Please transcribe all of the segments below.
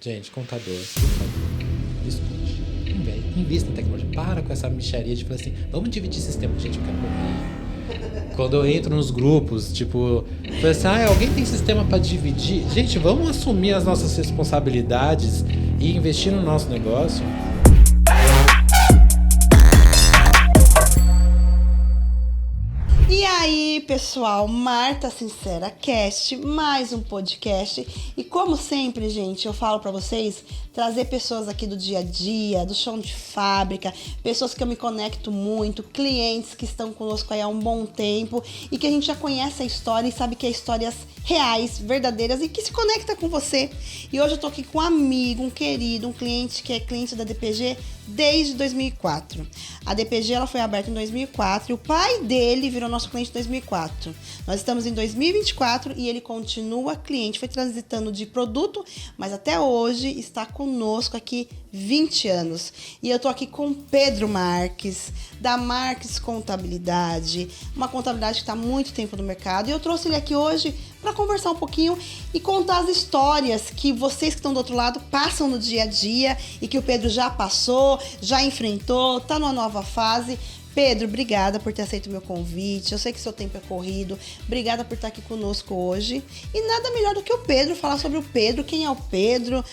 Gente, contador, por favor, escute. Invista em tecnologia. Para com essa mixaria de falar assim, vamos dividir sistema. Gente, eu quero morrer. Quando eu entro nos grupos, tipo, falo assim, alguém tem sistema para dividir? Gente, vamos assumir as nossas responsabilidades e investir no nosso negócio. E aí, pessoal, Marta Sincera Cast, mais um podcast. E como sempre, gente, eu falo pra vocês, trazer pessoas aqui do dia a dia, do chão de fábrica, pessoas que eu me conecto muito, clientes que estão conosco aí há um bom tempo e que a gente já conhece a história e sabe que é histórias reais, verdadeiras e que se conecta com você. E hoje eu tô aqui com um amigo, um querido, um cliente que é cliente da DPG desde 2004. A DPG ela foi aberta em 2004 e o pai dele virou nosso cliente em 2004. Nós estamos em 2024 e ele continua cliente, foi transitando de produto, mas até hoje está conosco aqui 20 anos. E eu tô aqui com Pedro Marques, da Marques Contabilidade, uma contabilidade que está há muito tempo no mercado. E eu trouxe ele aqui hoje para conversar um pouquinho e contar as histórias que vocês que estão do outro lado passam no dia a dia e que o Pedro já passou, já enfrentou, tá numa nova fase. Pedro, obrigada por ter aceito o meu convite. Eu sei que seu tempo é corrido. Obrigada por estar aqui conosco hoje. E nada melhor do que o Pedro, falar sobre o Pedro, quem é o Pedro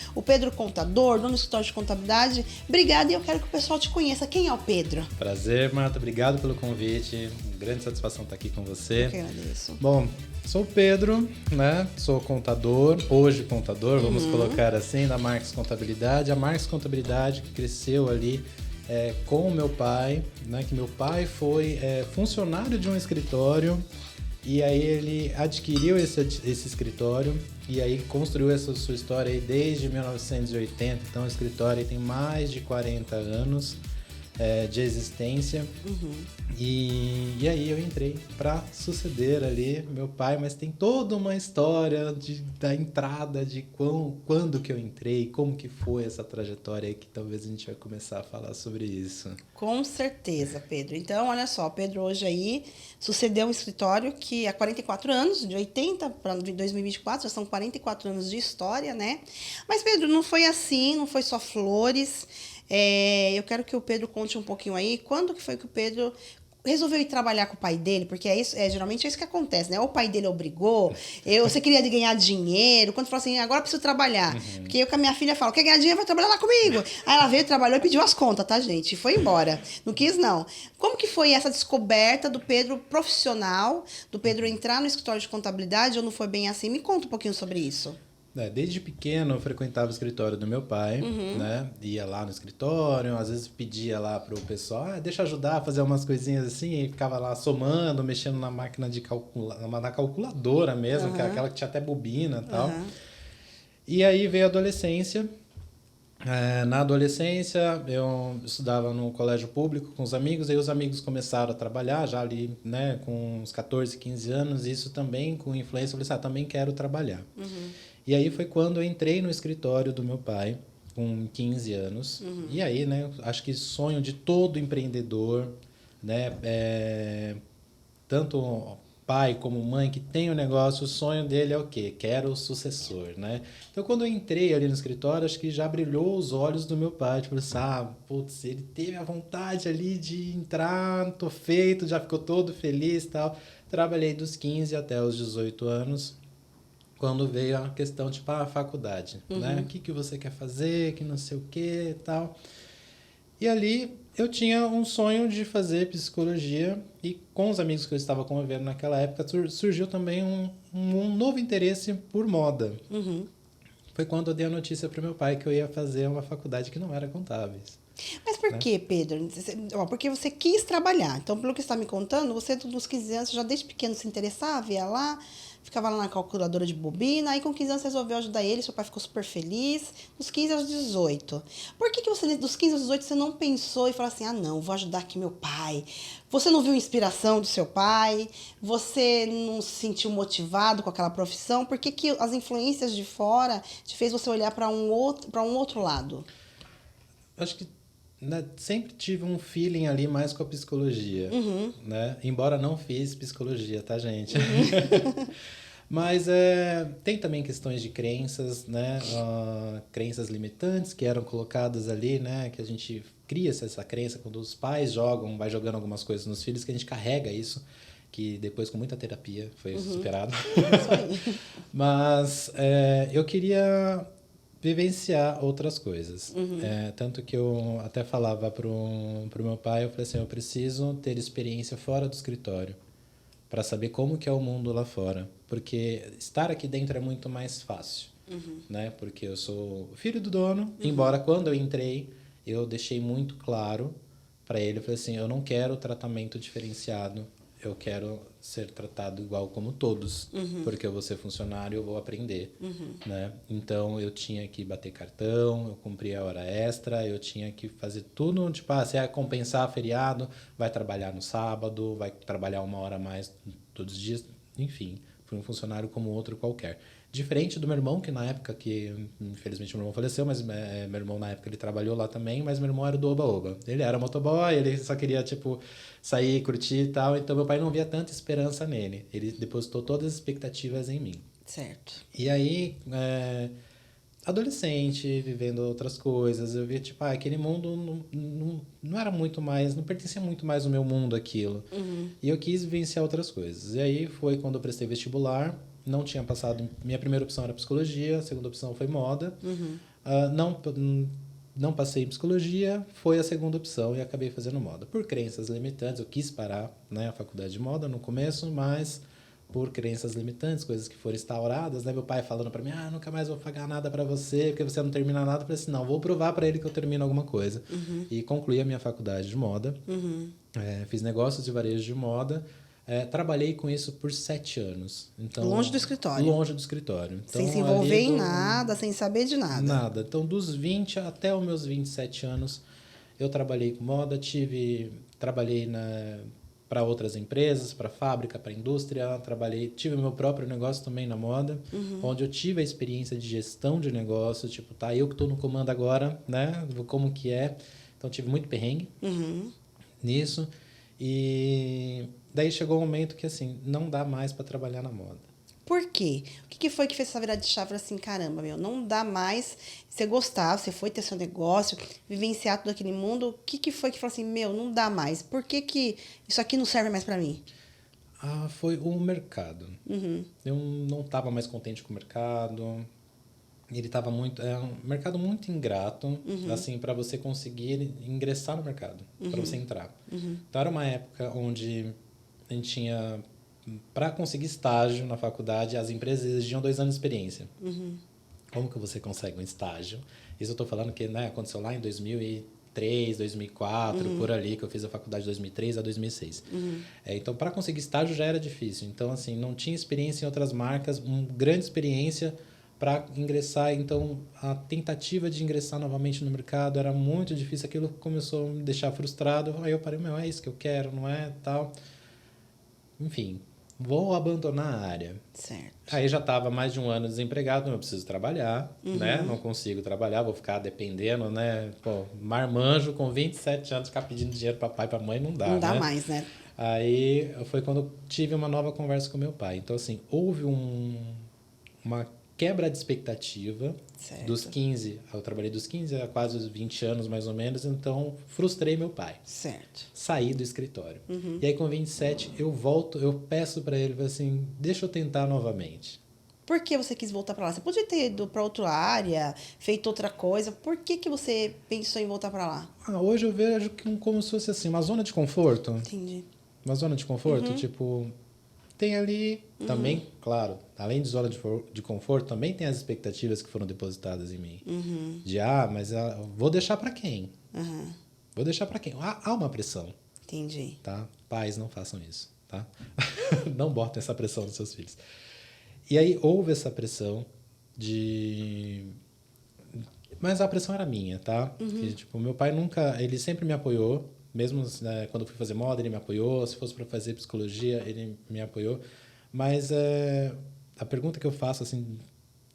contador, dono do escritório de contabilidade. Obrigada e eu quero que o pessoal te conheça. Quem é o Pedro? Prazer, Marta. Obrigado pelo convite. Grande satisfação estar aqui com você. Eu que agradeço. Bom, sou o Pedro, né? Sou contador, hoje contador, vamos colocar assim, da Marques Contabilidade. A Marques Contabilidade que cresceu ali com o meu pai, né? Que meu pai foi funcionário de um escritório e aí ele adquiriu esse escritório e aí construiu essa sua história aí desde 1980. Então o escritório aí tem mais de 40 anos de existência. E aí eu entrei para suceder ali meu pai, mas tem toda uma história da entrada, de quando que eu entrei, como que foi essa trajetória aí, que talvez a gente vai começar a falar sobre isso. Com certeza, Pedro. Então, olha só, Pedro hoje aí sucedeu um escritório que há 44 anos, de 80 para 2024, já são 44 anos de história, né? Mas, Pedro, não foi assim, não foi só flores. Eu quero que o Pedro conte um pouquinho aí, quando que foi que o Pedro resolveu ir trabalhar com o pai dele, porque geralmente é isso que acontece, né? Ou o pai dele obrigou, você queria ganhar dinheiro, quando falou assim, agora eu preciso trabalhar. Porque eu com a minha filha falo, quer ganhar dinheiro, vai trabalhar lá comigo. Aí ela veio, trabalhou e pediu as contas, tá, gente? E foi embora. Não quis, não. Como que foi essa descoberta do Pedro profissional, do Pedro entrar no escritório de contabilidade, ou não foi bem assim? Me conta um pouquinho sobre isso. Desde pequeno eu frequentava o escritório do meu pai, né? Ia lá no escritório, às vezes pedia lá pro pessoal, deixa eu ajudar a fazer umas coisinhas assim, e ficava lá somando, mexendo na máquina na calculadora mesmo, que era aquela que tinha até bobina e tal. E aí veio a adolescência. Na adolescência eu estudava no colégio público com os amigos, aí os amigos começaram a trabalhar já ali, né, com uns 14, 15 anos, e isso também com influência, eu falei assim, também quero trabalhar. E aí foi quando eu entrei no escritório do meu pai, com 15 anos. E aí, né, acho que sonho de todo empreendedor, né, tanto pai como mãe que tem o negócio, o sonho dele é o quê? Quero o sucessor, né? Então, quando eu entrei ali no escritório, acho que já brilhou os olhos do meu pai. Tipo, putz, ele teve a vontade ali de entrar, tô feito, já ficou todo feliz e tal. Trabalhei dos 15 até os 18 anos. Quando veio a questão, tipo, a faculdade, né? O que você quer fazer, que não sei o que e tal. E ali eu tinha um sonho de fazer psicologia e com os amigos que eu estava convivendo naquela época surgiu também um novo interesse por moda. Foi quando eu dei a notícia para o meu pai que eu ia fazer uma faculdade que não era contábeis. Mas por que, Pedro? Porque você quis trabalhar. Então, pelo que você está me contando, você dos 15 anos, já desde pequeno se interessava, ia lá, ficava lá na calculadora de bobina, aí com 15 anos você resolveu ajudar ele, seu pai ficou super feliz, dos 15 aos 18. Por que você, dos 15 aos 18, você não pensou e falou assim, não, vou ajudar aqui meu pai? Você não viu inspiração do seu pai? Você não se sentiu motivado com aquela profissão? Por que as influências de fora te fez você olhar para um outro lado? Acho que sempre tive um feeling ali mais com a psicologia, né? Embora não fiz psicologia, tá, gente? Mas tem também questões de crenças, né? Crenças limitantes que eram colocadas ali, né? Que a gente cria essa crença quando os pais vai jogando algumas coisas nos filhos, que a gente carrega isso, que depois com muita terapia foi superado. Isso aí. Mas eu queria vivenciar outras coisas. Tanto que eu até falava pro meu pai, eu falei assim, eu preciso ter experiência fora do escritório para saber como que é o mundo lá fora, porque estar aqui dentro é muito mais fácil, né? Porque eu sou filho do dono, embora quando eu entrei eu deixei muito claro para ele, eu falei assim, eu não quero tratamento diferenciado, eu quero ser tratado igual como todos, porque eu vou ser funcionário, eu vou aprender, né? Então eu tinha que bater cartão, eu cumpria a hora extra, eu tinha que fazer tudo, tipo, se é compensar feriado, vai trabalhar no sábado, vai trabalhar 1 hora a mais todos os dias, enfim, fui um funcionário como outro qualquer. Diferente do meu irmão, que na época que, infelizmente meu irmão faleceu, mas meu irmão na época ele trabalhou lá também, mas meu irmão era do Oba-Oba. Ele era motoboy, ele só queria, tipo, sair, curtir e tal, então meu pai não via tanta esperança nele. Ele depositou todas as expectativas em mim. Certo. E aí, adolescente, vivendo outras coisas, eu vi, tipo, aquele mundo não era muito mais, não pertencia muito mais ao meu mundo aquilo. E eu quis vivenciar outras coisas. E aí foi quando eu prestei vestibular, não tinha passado, minha primeira opção era psicologia, a segunda opção foi moda. Não passei em psicologia, foi a segunda opção e acabei fazendo moda. Por crenças limitantes, eu quis parar, né, a faculdade de moda no começo, mas por crenças limitantes, coisas que foram instauradas, né? Meu pai falando para mim, nunca mais vou pagar nada para você, porque você não termina nada. Eu falei assim, não, vou provar para ele que eu termino alguma coisa. E concluí a minha faculdade de moda, fiz negócios de varejo de moda, trabalhei com isso por 7 anos. Então, Longe do escritório. Longe do escritório. Então, sem se envolver em nada, sem saber de nada. Nada. Então, dos 20 até os meus 27 anos, eu trabalhei com moda, trabalhei para outras empresas, para fábrica, para indústria, tive meu próprio negócio também na moda, onde eu tive a experiência de gestão de negócio, tipo, eu que estou no comando agora, né, como que é. Então, tive muito perrengue nisso. E daí chegou um momento que, assim, não dá mais para trabalhar na moda. Por quê? O que foi que fez essa virada de chave assim, caramba, não dá mais, você gostava, você foi ter seu negócio, vivenciar todo aquele mundo, o que foi que falou assim, não dá mais, por que isso aqui não serve mais para mim? Foi o mercado. Eu não estava mais contente com o mercado, ele estava um mercado muito ingrato, assim, para você conseguir ingressar no mercado, para você entrar. Então era uma época onde a gente tinha, para conseguir estágio na faculdade, as empresas exigiam 2 anos de experiência. Como que você consegue um estágio? Isso eu estou falando que, né, aconteceu lá em 2003, 2004, por ali, que eu fiz a faculdade de 2003 a 2006. Então, para conseguir estágio já era difícil. Então, assim, não tinha experiência em outras marcas, uma grande experiência para ingressar. Então, a tentativa de ingressar novamente no mercado era muito difícil. Aquilo começou a me deixar frustrado. Aí eu parei, é isso que eu quero, não é? Tal. Enfim, vou abandonar a área. Certo. Aí já estava mais de 1 ano desempregado, eu preciso trabalhar, né? Não consigo trabalhar, vou ficar dependendo, né? Pô, marmanjo com 27 anos ficar pedindo dinheiro para pai e para mãe não dá, Não dá né? mais, né? Aí foi quando eu tive uma nova conversa com meu pai. Então, assim, houve uma quebra de expectativa. Certo. Dos 15, eu trabalhei dos 15 a quase os 20 anos, mais ou menos, então frustrei meu pai. Certo. Saí do escritório. E aí, com 27, eu peço para ele, assim, deixa eu tentar novamente. Por que você quis voltar para lá? Você podia ter ido para outra área, feito outra coisa. Por que você pensou em voltar para lá? Hoje eu vejo como se fosse assim, uma zona de conforto. Entendi. Uma zona de conforto, tipo, tem ali também, claro, além de zona de conforto, também tem as expectativas que foram depositadas em mim. De, mas vou deixar para quem? Vou deixar para quem? Há uma pressão. Entendi. Tá? Pais, não façam isso, tá? Não botem essa pressão nos seus filhos. E aí houve essa pressão mas a pressão era minha, tá? Que, tipo, meu pai ele sempre me apoiou, mesmo, né, quando eu fui fazer moda, ele me apoiou, se fosse para fazer psicologia, ele me apoiou. Mas a pergunta que eu faço, assim,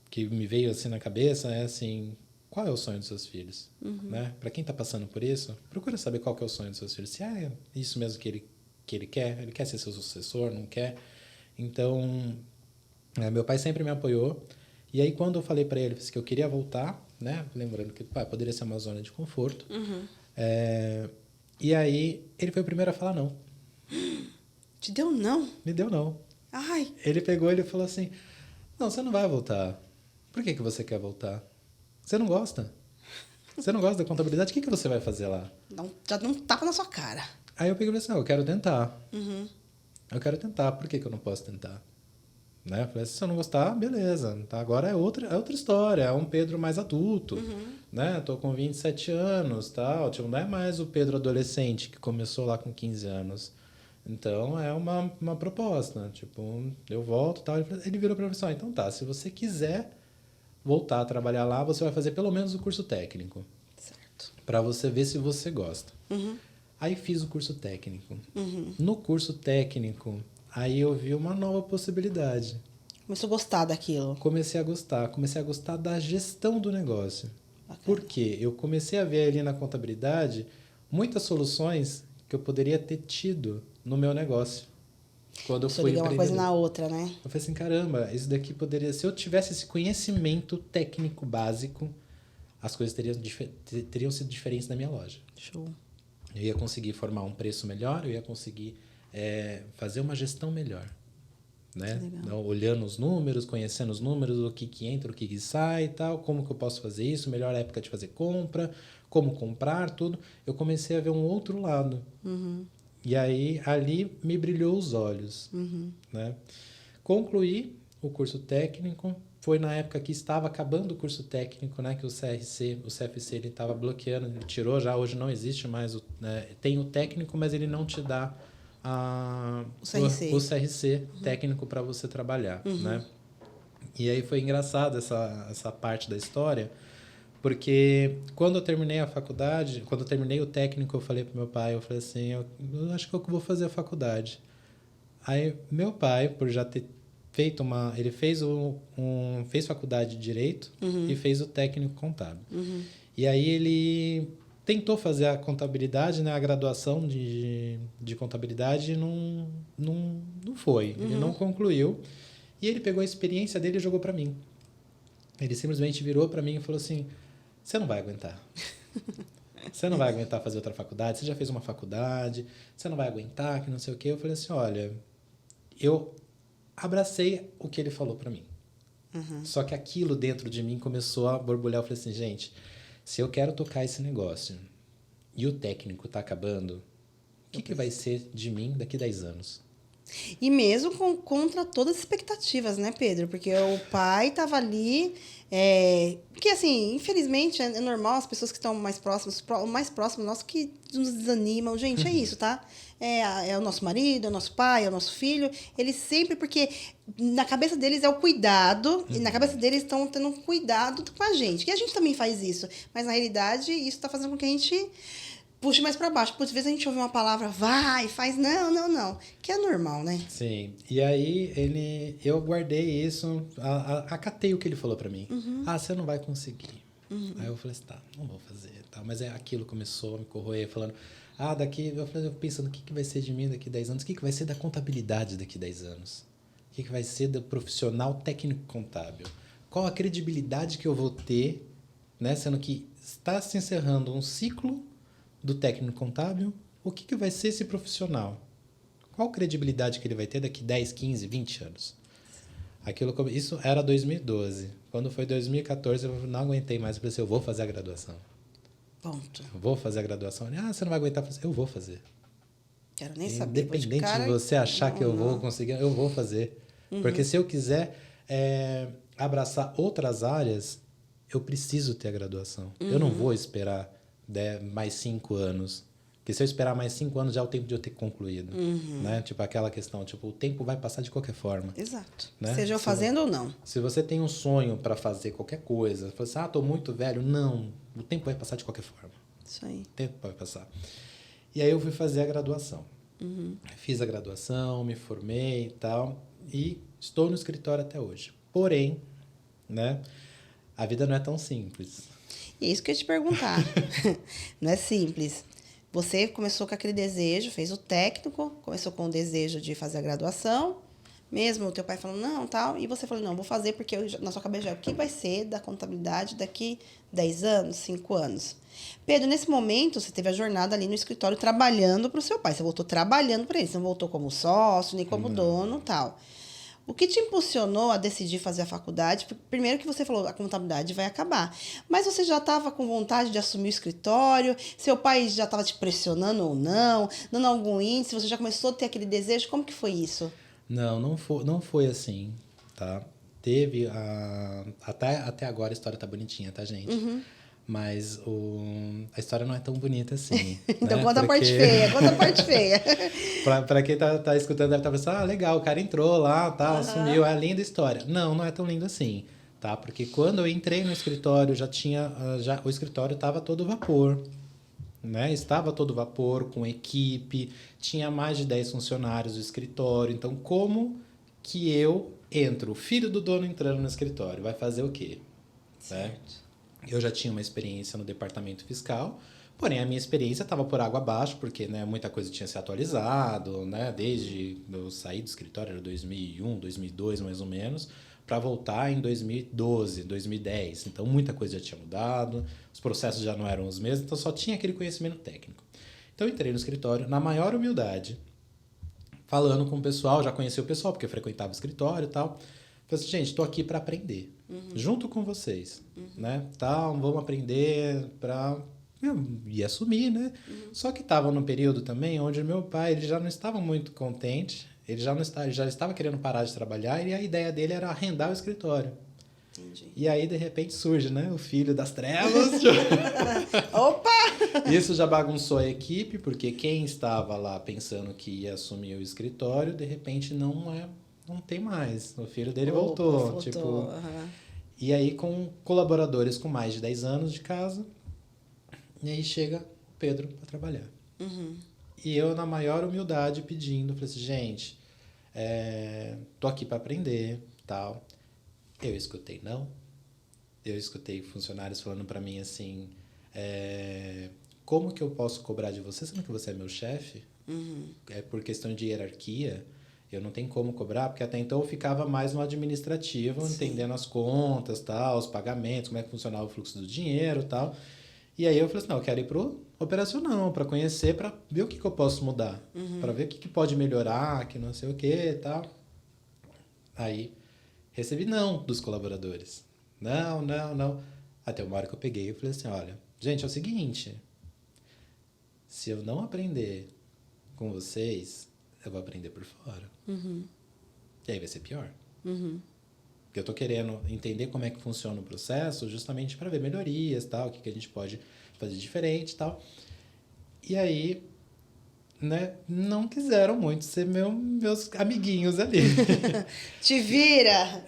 que me veio assim na cabeça é assim, qual é o sonho dos seus filhos? Né? Para quem está passando por isso, procura saber qual que é o sonho dos seus filhos. Se é isso mesmo que ele quer ser seu sucessor, não quer? Então, Meu pai sempre me apoiou. E aí, quando eu falei para ele que eu queria voltar, né? Lembrando que poderia ser uma zona de conforto. E aí, ele foi o primeiro a falar não. Te deu não? Me deu não. Ai. Ele pegou e ele falou assim, não, você não vai voltar. Por que você quer voltar? Você não gosta? Você não gosta da contabilidade? O que você vai fazer lá? Já não tapa na sua cara. Aí eu peguei e falei assim, eu quero tentar. Eu quero tentar. Por que eu não posso tentar? Né? Eu falei, se eu não gostar, beleza. Tá? Agora é outra história. É um Pedro mais adulto. Né? Tô com 27 anos. Tal. Tipo, não é mais o Pedro adolescente que começou lá com 15 anos. Então, é uma proposta. Tipo, eu volto e tal. Ele virou para mim assim, então tá, se você quiser voltar a trabalhar lá, você vai fazer pelo menos o curso técnico. Certo. Para você ver se você gosta. Aí fiz o curso técnico. No curso técnico, aí eu vi uma nova possibilidade. Começou a gostar daquilo. Comecei a gostar da gestão do negócio. Bacana. Por quê? Eu comecei a ver ali na contabilidade muitas soluções que eu poderia ter tido no meu negócio. Quando eu fui ligar uma coisa na outra, né? Eu falei assim, caramba, isso daqui poderia... Se eu tivesse esse conhecimento técnico básico, as coisas teriam sido diferentes na minha loja. Show. Eu ia conseguir formar um preço melhor, eu ia conseguir fazer uma gestão melhor. Né? Então, olhando os números, conhecendo os números, o que entra, o que sai e tal, como que eu posso fazer isso, melhor época de fazer compra, como comprar, tudo. Eu comecei a ver um outro lado. E aí, ali me brilhou os olhos. Né? Concluí o curso técnico. Foi na época que estava acabando o curso técnico, né? Que o CFC ele estava bloqueando, ele tirou já, hoje não existe mais. Tem o técnico, mas ele não te dá o CRC técnico para você trabalhar. Né? E aí foi engraçado essa parte da história, porque quando eu terminei a faculdade, quando eu terminei o técnico, eu falei pro meu pai, eu falei assim, eu acho que eu vou fazer a faculdade. Aí meu pai, por já ter feito ele fez faculdade de Direito e fez o técnico contábil. E aí ele tentou fazer a contabilidade, né, a graduação de contabilidade, e não foi. Ele não concluiu. E ele pegou a experiência dele e jogou para mim. Ele simplesmente virou para mim e falou assim, você não vai aguentar. Você não vai aguentar fazer outra faculdade, você já fez uma faculdade, você não vai aguentar, que não sei o quê. Eu falei assim, olha, eu abracei o que ele falou para mim. Só que aquilo dentro de mim começou a borbulhar. Eu falei assim, gente, se eu quero tocar esse negócio e o técnico tá acabando, o que vai ser de mim daqui 10 anos? E mesmo contra todas as expectativas, né, Pedro? Porque o pai estava ali... Porque, assim, infelizmente, é normal as pessoas que estão mais próximas, o mais próximo nosso, que nos desanimam. Gente, é isso, tá? É o nosso marido, é o nosso pai, é o nosso filho. Eles sempre... Porque na cabeça deles é o cuidado, e na cabeça deles estão tendo um cuidado com a gente. Que a gente também faz isso. Mas, na realidade, isso está fazendo com que a gente... puxe mais para baixo. Por vezes a gente ouve uma palavra, vai, faz, não. Que é normal, né? Sim. E aí eu guardei isso, acatei o que ele falou para mim. Você não vai conseguir. Aí eu falei assim, tá, não vou fazer. Tá. Mas aquilo começou a me corroer, falando, eu pensando, o que vai ser de mim daqui 10 anos? O que vai ser da contabilidade daqui 10 anos? O que vai ser do profissional técnico contábil? Qual a credibilidade que eu vou ter, né? Sendo que está se encerrando um ciclo do técnico contábil, o que vai ser esse profissional? Qual credibilidade que ele vai ter daqui 10, 15, 20 anos? Isso era 2012. Quando foi 2014, eu não aguentei mais. Eu falei assim, eu vou fazer a graduação. Ponto. Eu vou fazer a graduação. Você não vai aguentar. Eu vou fazer. Quero nem saber. Independente de você achar que eu vou conseguir, eu vou fazer. Porque se eu quiser abraçar outras áreas, eu preciso ter a graduação. Eu não vou esperar mais 5 anos. Porque se eu esperar mais 5 anos, já é o tempo de eu ter concluído. Né? Tipo, aquela questão, tipo, o tempo vai passar de qualquer forma. Exato. Né? Seja eu fazendo ou não. Se você tem um sonho para fazer qualquer coisa, você fala assim, tô muito velho. Não, o tempo vai passar de qualquer forma. Isso aí. O tempo vai passar. E aí eu fui fazer a graduação. Fiz a graduação, me formei e tal. E estou no escritório até hoje. Porém, né, a vida não é tão simples. É isso que eu ia te perguntar. Não é simples. Você começou com aquele desejo, fez o técnico, começou com o desejo de fazer a graduação, Mesmo o teu pai falando, não, tal, e você falou, não, vou fazer porque na sua cabeça já, o que vai ser da contabilidade daqui 10 anos, 5 anos? Pedro, nesse momento, você teve a jornada ali no escritório trabalhando para o seu pai. Você voltou trabalhando para ele, você não voltou como sócio, nem como dono, tal. O que te impulsionou a decidir fazer a faculdade? Primeiro que você falou, a contabilidade vai acabar. Mas você já estava com vontade de assumir o escritório? Seu pai já estava te pressionando ou não? Dando algum índice? Você já começou a ter aquele desejo? Como que foi isso? Não foi assim, tá? Teve até agora a história tá bonitinha, tá, gente? Mas a história não é tão bonita assim. Então né? conta a parte feia, conta a parte feia. Pra quem tá escutando, deve estar pensando, legal, o cara entrou lá, tá, assumiu, é linda história. Não é tão lindo assim, tá? Porque quando eu entrei no escritório, o escritório estava todo vapor, né? Estava todo vapor, com equipe, tinha mais de 10 funcionários do escritório. Então, como que eu entro, o filho do dono entrando no escritório, vai fazer o quê? Né? Eu já tinha uma experiência no departamento fiscal, porém a minha experiência estava por água abaixo, porque né, muita coisa tinha se atualizado, né, desde eu saí do escritório, era 2001, 2002 mais ou menos, para voltar em 2012, 2010. Então muita coisa já tinha mudado, os processos já não eram os mesmos, então só tinha aquele conhecimento técnico. Então eu entrei no escritório na maior humildade, falando com o pessoal, já conheci o pessoal, porque eu frequentava o escritório e tal. Falei assim, gente, estou aqui para aprender, junto com vocês, né? Tal, vamos aprender para e assumir, né? Só que estava num período também onde meu pai ele já não estava muito contente, ele já estava querendo parar de trabalhar e a ideia dele era arrendar o escritório. Entendi. E aí, de repente, surge, né? O filho das trevas. Opa! Isso já bagunçou a equipe, porque quem estava lá pensando que ia assumir o escritório, de repente não tem mais. O filho dele voltou. Tipo, E aí, com colaboradores com mais de 10 anos de casa, e aí chega o Pedro para trabalhar. E eu, na maior humildade, pedindo, falei assim, gente, tô aqui para aprender, tal. Eu escutei não. Eu escutei funcionários falando para mim assim, como que eu posso cobrar de você, sendo que você é meu chefe? Por questão de hierarquia, eu não tenho como cobrar, porque até então eu ficava mais no administrativo, Sim. entendendo as contas, tal, os pagamentos, como é que funcionava o fluxo do dinheiro, tal. E aí eu falei assim, não, eu quero ir pro operacional, para conhecer, para ver o que eu posso mudar, para ver o que pode melhorar, que não sei o que, tal. Aí recebi não dos colaboradores. Não. Até uma hora que eu peguei e falei assim, olha, gente, é o seguinte, se eu não aprender com vocês, eu vou aprender por fora. E aí vai ser pior. Porque eu tô querendo entender como é que funciona o processo justamente para ver melhorias, tal, o que a gente pode fazer diferente, tal. E aí, né, não quiseram muito ser meus amiguinhos ali. Te vira!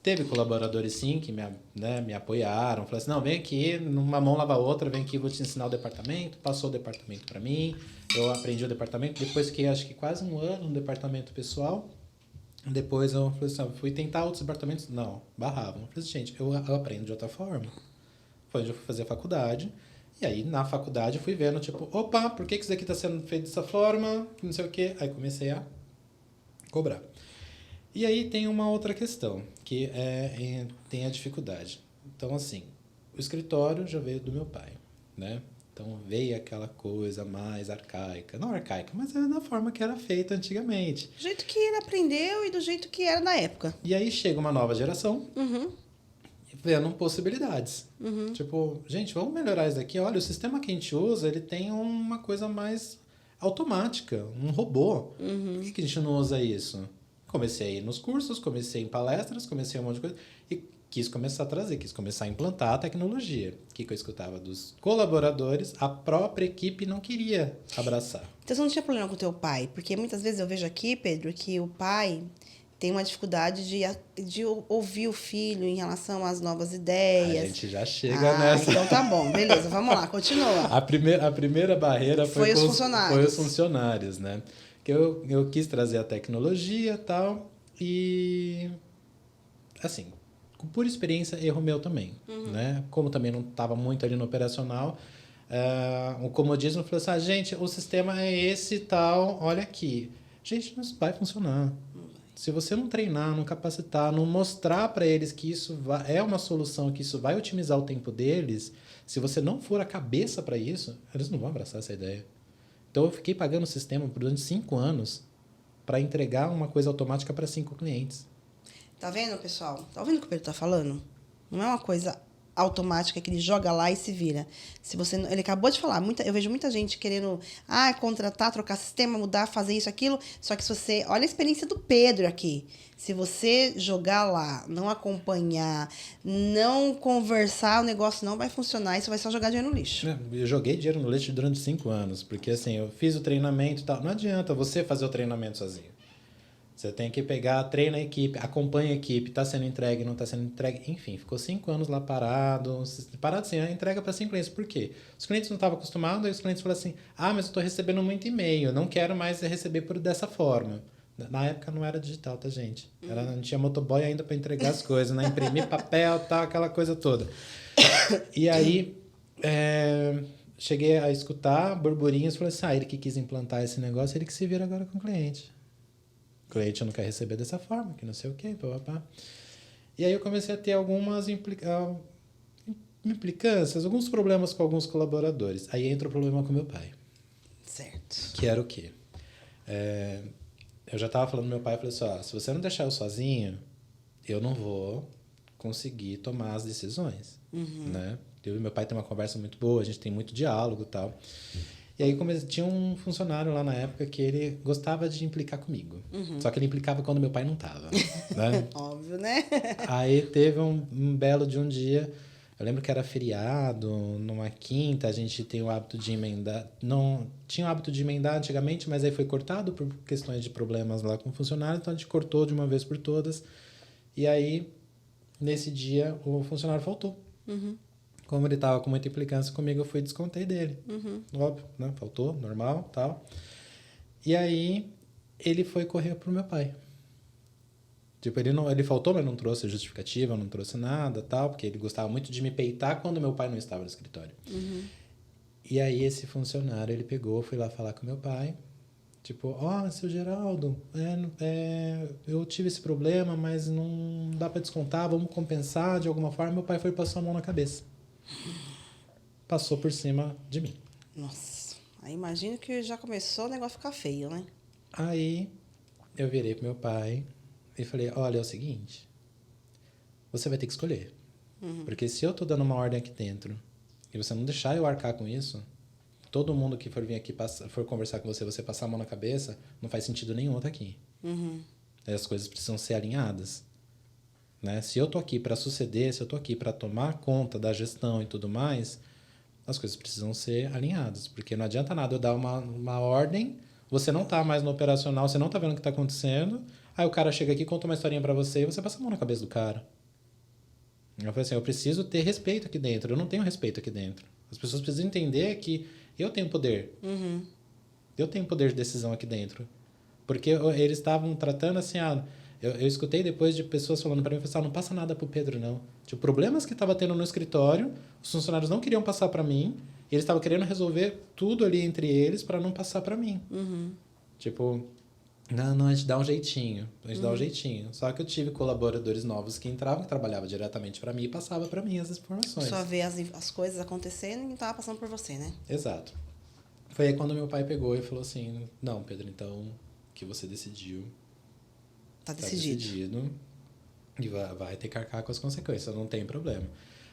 Teve colaboradores, sim, que me apoiaram. Falaram assim, não, vem aqui, uma mão lava a outra, vem aqui, vou te ensinar o departamento. Passou o departamento para mim, eu aprendi o departamento. Depois fiquei, acho que quase um ano no departamento pessoal. Depois eu falei assim, fui tentar outros departamentos, não, barravam. Eu falei assim, gente, eu aprendo de outra forma. Foi onde eu fui fazer a faculdade. E aí, na faculdade, eu fui vendo, tipo, opa, por que isso daqui está sendo feito dessa forma? Não sei o quê. Aí comecei a cobrar. E aí tem uma outra questão, que tem a dificuldade. Então, assim, o escritório já veio do meu pai, né? Então, veio aquela coisa mais arcaica. Não arcaica, mas era da forma que era feita antigamente. Do jeito que ele aprendeu e do jeito que era na época. E aí chega uma nova geração, vendo possibilidades. Tipo, gente, vamos melhorar isso daqui. Olha, o sistema que a gente usa, ele tem uma coisa mais automática, um robô. Por que a gente não usa isso? Comecei a ir nos cursos, comecei em palestras, comecei um monte de coisa e quis começar a implantar a tecnologia. O que eu escutava dos colaboradores, a própria equipe não queria abraçar. Então você não tinha problema com o teu pai? Porque muitas vezes eu vejo aqui, Pedro, que o pai tem uma dificuldade de ouvir o filho em relação às novas ideias. A gente já chega nessa. Então tá bom, beleza, vamos lá, continua. A primeira barreira foi os funcionários. Foi os funcionários, né? Que eu quis trazer a tecnologia e tal, e assim, por experiência, erro meu também, né? Como também não estava muito ali no operacional, o comodismo falou assim, gente, o sistema é esse e tal, olha aqui. Gente, isso vai funcionar. Se você não treinar, não capacitar, não mostrar para eles que isso é uma solução, que isso vai otimizar o tempo deles, se você não for a cabeça para isso, eles não vão abraçar essa ideia. Então eu fiquei pagando o sistema durante 5 anos para entregar uma coisa automática para 5 clientes. Tá vendo, pessoal? Tá ouvindo o que o Pedro tá falando? Não é uma coisa automática que ele joga lá e se vira. Se você, ele acabou de falar, eu vejo muita gente querendo contratar, trocar sistema, mudar, fazer isso, aquilo. Só que se você, olha a experiência do Pedro aqui. Se você jogar lá, não acompanhar, não conversar, o negócio não vai funcionar e você vai só jogar dinheiro no lixo. Eu joguei dinheiro no lixo durante 5 anos, porque assim, eu fiz o treinamento e tal. Não adianta você fazer o treinamento sozinho. Você tem que pegar, treina a equipe, acompanha a equipe, está sendo entregue, não está sendo entregue. Enfim, ficou 5 anos lá parado. Parado assim, a entrega para 5 clientes. Por quê? Os clientes não estavam acostumados, aí os clientes falaram assim, mas eu estou recebendo muito e-mail, não quero mais receber dessa forma. Na época não era digital, tá, gente? Não tinha motoboy ainda para entregar as coisas, né? Imprimir papel, tal, aquela coisa toda. E aí, cheguei a escutar burburinhos, falei assim, ele que quis implantar esse negócio, ele que se vira agora com o cliente. O cliente não quer receber dessa forma, que não sei o quê, papapá. E aí eu comecei a ter algumas implicâncias, alguns problemas com alguns colaboradores. Aí entra o problema com meu pai. Certo. Que era o quê? Eu já estava falando com meu pai, falei assim, se você não deixar eu sozinho, eu não vou conseguir tomar as decisões. Né? Eu e meu pai tem uma conversa muito boa, a gente tem muito diálogo e tal. E aí tinha um funcionário lá na época que ele gostava de implicar comigo. Só que ele implicava quando meu pai não estava. Né? Óbvio, né? Aí teve um belo de um dia, eu lembro que era feriado, numa quinta, a gente tem o hábito de emendar. Não tinha o hábito de emendar antigamente, mas aí foi cortado por questões de problemas lá com o funcionário, então a gente cortou de uma vez por todas. E aí, nesse dia, o funcionário faltou. Como ele estava com muita implicância comigo, eu fui e descontei dele. Óbvio, né? Faltou, normal, tal. E aí, ele foi correr pro meu pai. Tipo, ele faltou, mas não trouxe justificativa, não trouxe nada, tal, porque ele gostava muito de me peitar quando meu pai não estava no escritório. E aí, esse funcionário, ele pegou, foi lá falar com meu pai. Tipo, seu Geraldo, eu tive esse problema, mas não dá para descontar, vamos compensar de alguma forma. Meu pai foi e passou a mão na cabeça. Passou por cima de mim. Nossa, aí imagino que já começou o negócio a ficar feio, né? Aí eu virei pro meu pai e falei, olha, é o seguinte, você vai ter que escolher. Porque se eu tô dando uma ordem aqui dentro e você não deixar eu arcar com isso, todo mundo que for vir aqui, for conversar com você, você passar a mão na cabeça, não faz sentido nenhum estar aqui. As coisas precisam ser alinhadas. Né? Se eu tô aqui para suceder, se eu tô aqui para tomar conta da gestão e tudo mais, as coisas precisam ser alinhadas. Porque não adianta nada eu dar uma ordem, você não tá mais no operacional, você não tá vendo o que tá acontecendo, aí o cara chega aqui, conta uma historinha para você e você passa a mão na cabeça do cara. Eu falei assim, eu preciso ter respeito aqui dentro, eu não tenho respeito aqui dentro. As pessoas precisam entender que eu tenho poder. Eu tenho poder de decisão aqui dentro. Porque eles estavam tratando assim, eu escutei depois de pessoas falando para mim, não passa nada pro Pedro, não. Tipo, problemas que estava tendo no escritório, os funcionários não queriam passar para mim, e eles estavam querendo resolver tudo ali entre eles para não passar para mim. Tipo, não, a gente dá um jeitinho. Só que eu tive colaboradores novos que entravam, que trabalhavam diretamente para mim e passavam para mim as informações. Só ver as coisas acontecendo e não tava passando por você, né? Exato. Foi aí quando meu pai pegou e falou assim, não, Pedro, então, o que você decidiu... Tá decidido. E vai ter que arcar com as consequências, não tem problema.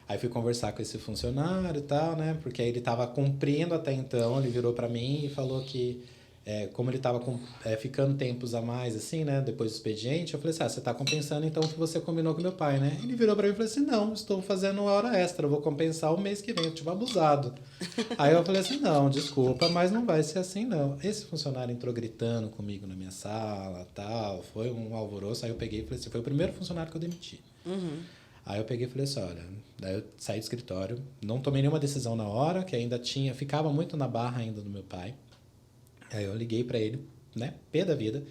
Aí fui conversar com esse funcionário e tal, né? Porque aí ele estava cumprindo até então, ele virou para mim e falou que, como ele estava ficando tempos a mais, assim, né? Depois do expediente, eu falei assim, você está compensando então o que você combinou com meu pai, né? Ele virou para mim e falou assim, não, estou fazendo hora extra, eu vou compensar o mês que vem, eu tive abusado. Aí eu falei assim, não, desculpa, mas não vai ser assim, não. Esse funcionário entrou gritando comigo na minha sala, tal, foi um alvoroço, aí eu peguei e falei assim, foi o primeiro funcionário que eu demiti. Aí eu peguei e falei assim, olha, daí eu saí do escritório, não tomei nenhuma decisão na hora, que ainda ficava muito na barra ainda do meu pai. Aí eu liguei pra ele, né, pé da vida,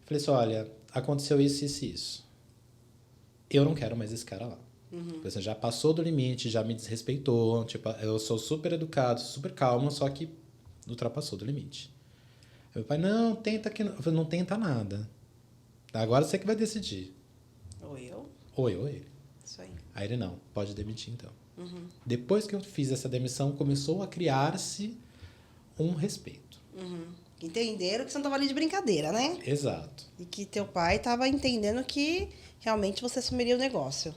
falei assim, olha, aconteceu isso, isso e isso. Eu não quero mais esse cara lá. Você já passou do limite, já me desrespeitou, tipo, eu sou super educado, super calmo, só que ultrapassou do limite. Meu pai, não, tenta que não. Eu falei, não tenta nada. Agora você que vai decidir. Ou eu? Ou eu ou ele. Isso aí. Aí ele, não, pode demitir então. Uhum. Depois que eu fiz essa demissão, começou a criar-se um respeito. Uhum. Entenderam que você não estava ali de brincadeira, né? Exato. E que teu pai estava entendendo que realmente você assumiria o negócio.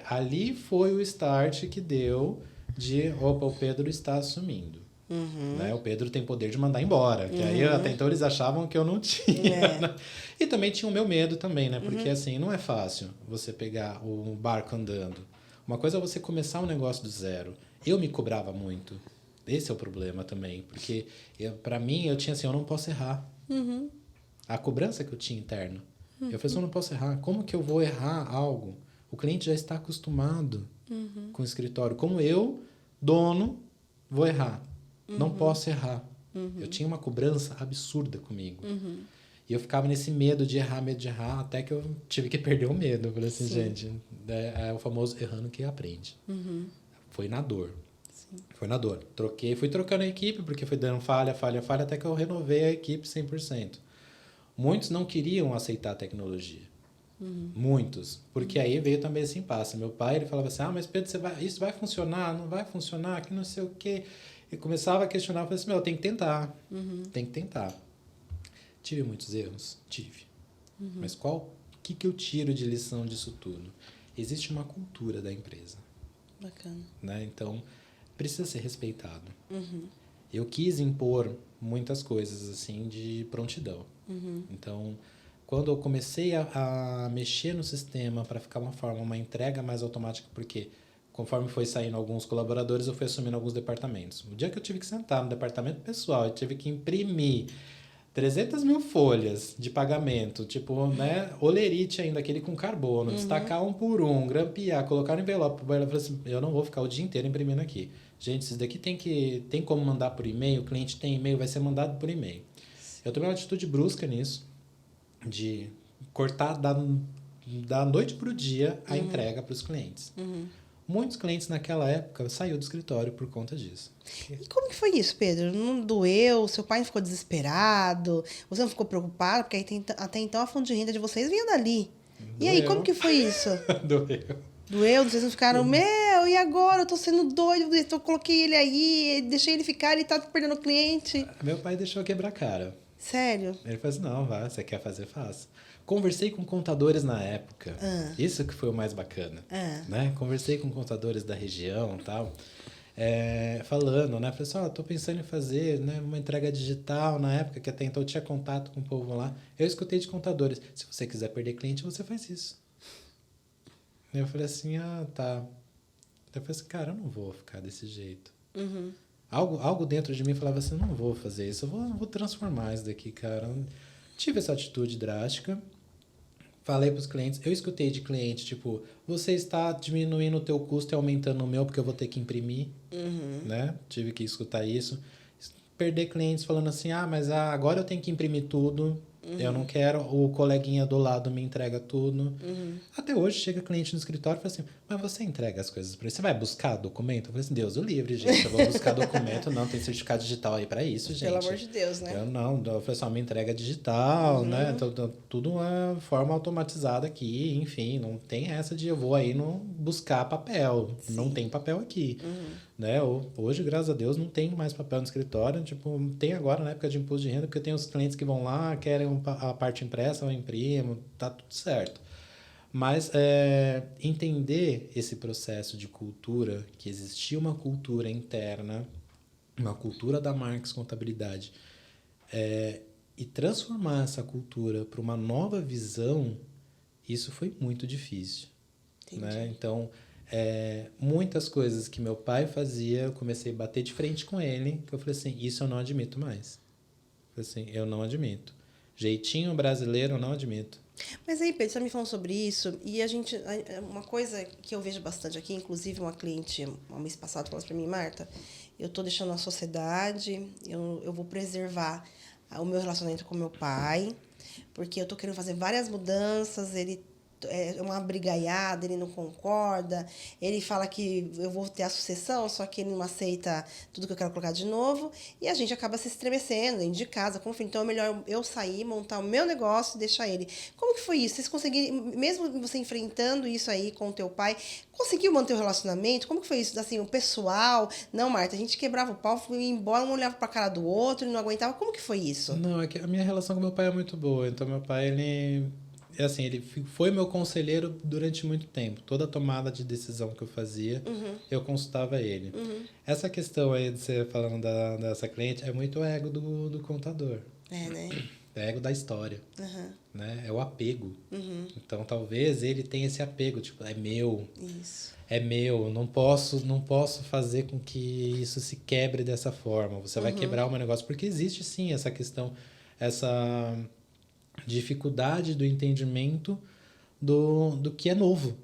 Ali foi o start que deu de, opa, o Pedro está assumindo. Uhum. Né? O Pedro tem poder de mandar embora. Que aí até então eles achavam que eu não tinha. Né? E também tinha o meu medo também, né? Porque assim, não é fácil você pegar o barco andando. Uma coisa é você começar um negócio do zero. Eu me cobrava muito. Esse é o problema também. Porque para mim, eu tinha assim, eu não posso errar. Uhum. A cobrança que eu tinha interna. Eu falei assim, eu não posso errar. Como que eu vou errar algo? O cliente já está acostumado com o escritório. Como eu, dono, vou errar? Não posso errar. Eu tinha uma cobrança absurda comigo. E eu ficava nesse medo de errar, até que eu tive que perder o medo. Eu falei assim, gente, é o famoso errando que aprende. Foi na dor. Foi na dor. Fui trocando a equipe, porque foi dando falha, até que eu renovei a equipe 100%. Muitos não queriam aceitar a tecnologia. Muitos. Porque aí veio também esse impasse. Meu pai, ele falava assim, mas Pedro, isso vai funcionar? Não vai funcionar? Que não sei o quê. E começava a questionar, eu falei assim, tem que tentar. Tem que tentar. Tive muitos erros? Tive. Mas o que eu tiro de lição disso tudo? Existe uma cultura da empresa. Bacana. Né? Então, precisa ser respeitado. Eu quis impor muitas coisas assim de prontidão. Então, quando eu comecei a mexer no sistema para ficar uma entrega mais automática, porque conforme foi saindo alguns colaboradores, eu fui assumindo alguns departamentos. O dia que eu tive que sentar no departamento pessoal, eu tive que imprimir 300 mil folhas de pagamento, tipo, né, olerite ainda, aquele com carbono, destacar um por um, grampear, colocar no envelope. Eu falei assim, eu não vou ficar o dia inteiro imprimindo aqui. Gente, isso daqui tem como mandar por e-mail, o cliente tem e-mail, vai ser mandado por e-mail. Eu tomei uma atitude brusca nisso, de cortar da noite para o dia a entrega para os clientes. Muitos clientes naquela época saíram do escritório por conta disso. E como que foi isso, Pedro? Não doeu? Seu pai não ficou desesperado? Você não ficou preocupado? Porque até então a fonte de renda de vocês vinha dali. E aí, como que foi isso? Doeu. Doeu? Vocês não ficaram, e agora? Eu tô sendo doido, eu coloquei ele aí, deixei ele ficar, ele tá perdendo cliente. Meu pai deixou quebrar a cara. Sério? Ele falou assim, não, vai, você quer fazer, faça. Conversei com contadores na época. Isso que foi o mais bacana. Né? Conversei com contadores da região e tal. Falando, né? Falei assim, tô pensando em fazer, né, uma entrega digital na época, que até então eu tinha contato com o povo lá. Eu escutei de contadores. Se você quiser perder cliente, você faz isso. Eu falei assim, tá. Eu falei assim, cara, eu não vou ficar desse jeito. Algo dentro de mim falava assim, não vou fazer isso, eu vou transformar isso daqui, cara. Tive essa atitude drástica. Falei para os clientes, eu escutei de cliente, tipo, você está diminuindo o teu custo e aumentando o meu porque eu vou ter que imprimir, né? Tive que escutar isso. Perder clientes falando assim, mas agora eu tenho que imprimir tudo, eu não quero, o coleguinha do lado me entrega tudo. Até hoje chega cliente no escritório e fala assim, mas você entrega as coisas para ele, você vai buscar documento? Eu falei assim, Deus o livre, gente, eu vou buscar documento, não, tem certificado digital aí para isso, gente. Pelo amor de Deus, né? Eu falei assim, me entrega digital, né, tudo uma forma automatizada aqui, enfim, não tem essa de eu vou aí buscar papel, não tem papel aqui. Né? Hoje, graças a Deus, não tem mais papel no escritório. Tipo, tem agora na época de imposto de renda, porque tem os clientes que vão lá, querem a parte impressa, eu imprimo, tá tudo certo. Mas entender esse processo de cultura, que existia uma cultura interna, uma cultura da Marx Contabilidade, e transformar essa cultura para uma nova visão, isso foi muito difícil. Né? Então, muitas coisas que meu pai fazia, eu comecei a bater de frente com ele, que eu falei assim, isso eu não admito mais. Eu falei assim, eu não admito. Jeitinho brasileiro, eu não admito. Mas aí, Pedro, você me falou sobre isso, e uma coisa que eu vejo bastante aqui, inclusive uma cliente, um mês passado, falou para mim, Marta, eu tô deixando a sociedade, eu vou preservar o meu relacionamento com meu pai, porque eu tô querendo fazer várias mudanças, ele é uma brigaiada, ele não concorda, ele fala que eu vou ter a sucessão, só que ele não aceita tudo que eu quero colocar de novo, e a gente acaba se estremecendo dentro de casa, confia. Então é melhor eu sair, montar o meu negócio e deixar ele. Como que foi isso? Vocês conseguiram, mesmo você enfrentando isso aí com o teu pai, conseguiu manter o relacionamento? Como que foi isso? Assim, o pessoal... Não, Marta, a gente quebrava o pau, ia embora, um olhava pra cara do outro e não aguentava. Como que foi isso? Não, é que a minha relação com meu pai é muito boa. Então, meu pai, ele... É assim, ele foi meu conselheiro durante muito tempo. Toda tomada de decisão que eu fazia, eu consultava ele. Essa questão aí de você falando dessa cliente é muito ego do contador. É, né? É ego da história. Né? É o apego. Então, talvez ele tenha esse apego. Tipo, é meu. Isso. É meu. Não posso fazer com que isso se quebre dessa forma. Você vai quebrar o meu negócio. Porque existe, sim, essa questão... Essa... dificuldade do entendimento do que é novo,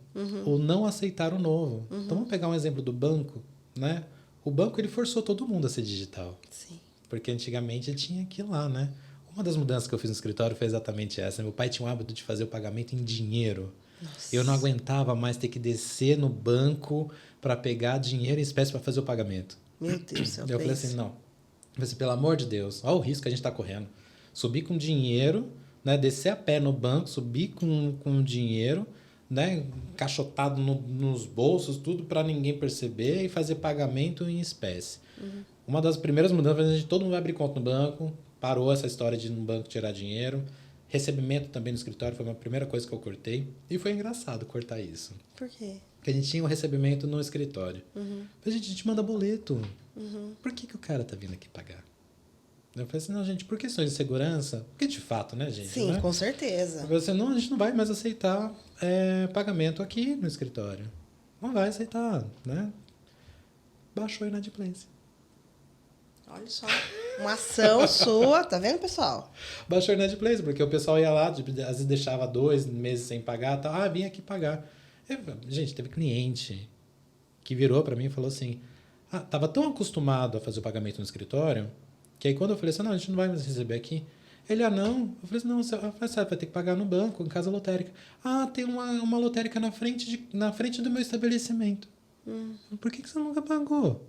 ou não aceitar o novo. Então, vamos pegar um exemplo do banco, né? O banco, ele forçou todo mundo a ser digital. Sim. Porque antigamente tinha que ir lá, né? Uma das mudanças que eu fiz no escritório foi exatamente essa. Meu pai tinha o hábito de fazer o pagamento em dinheiro. Nossa. Eu não aguentava mais ter que descer no banco para pegar dinheiro em espécie para fazer o pagamento. Meu Deus do céu. Eu falei assim, não. Eu falei assim, pelo amor de Deus, olha o risco que a gente está correndo. Subir com dinheiro, né, descer a pé no banco, subir com dinheiro, né, encaixotado nos bolsos, tudo para ninguém perceber e fazer pagamento em espécie. Uma das primeiras mudanças, a gente, todo mundo vai abrir conta no banco, parou essa história de ir no banco tirar dinheiro. Recebimento também no escritório foi uma primeira coisa que eu cortei. E foi engraçado cortar isso. Por quê? Porque a gente tinha o recebimento no escritório. A gente manda boleto. Por que o cara tá vindo aqui pagar? Eu falei assim, não, gente, por questões de segurança, porque de fato, né, gente? Sim, né? com certeza. Eu falei assim, não, a gente não vai mais aceitar pagamento aqui no escritório. Não vai aceitar, né? Baixou a inadimplência. Olha só. Uma ação sua, tá vendo, pessoal? Baixou a inadimplência, porque o pessoal ia lá, tipo, às vezes deixava 2 meses sem pagar, tá? Ah, vim aqui pagar. Gente, teve cliente que virou para mim e falou assim, tava tão acostumado a fazer o pagamento no escritório, que aí quando eu falei assim, não, a gente não vai mais receber aqui. Ele, não. Eu falei assim, não, você vai ter que pagar no banco, em casa lotérica. Tem uma lotérica na frente do meu estabelecimento. Por que você nunca pagou?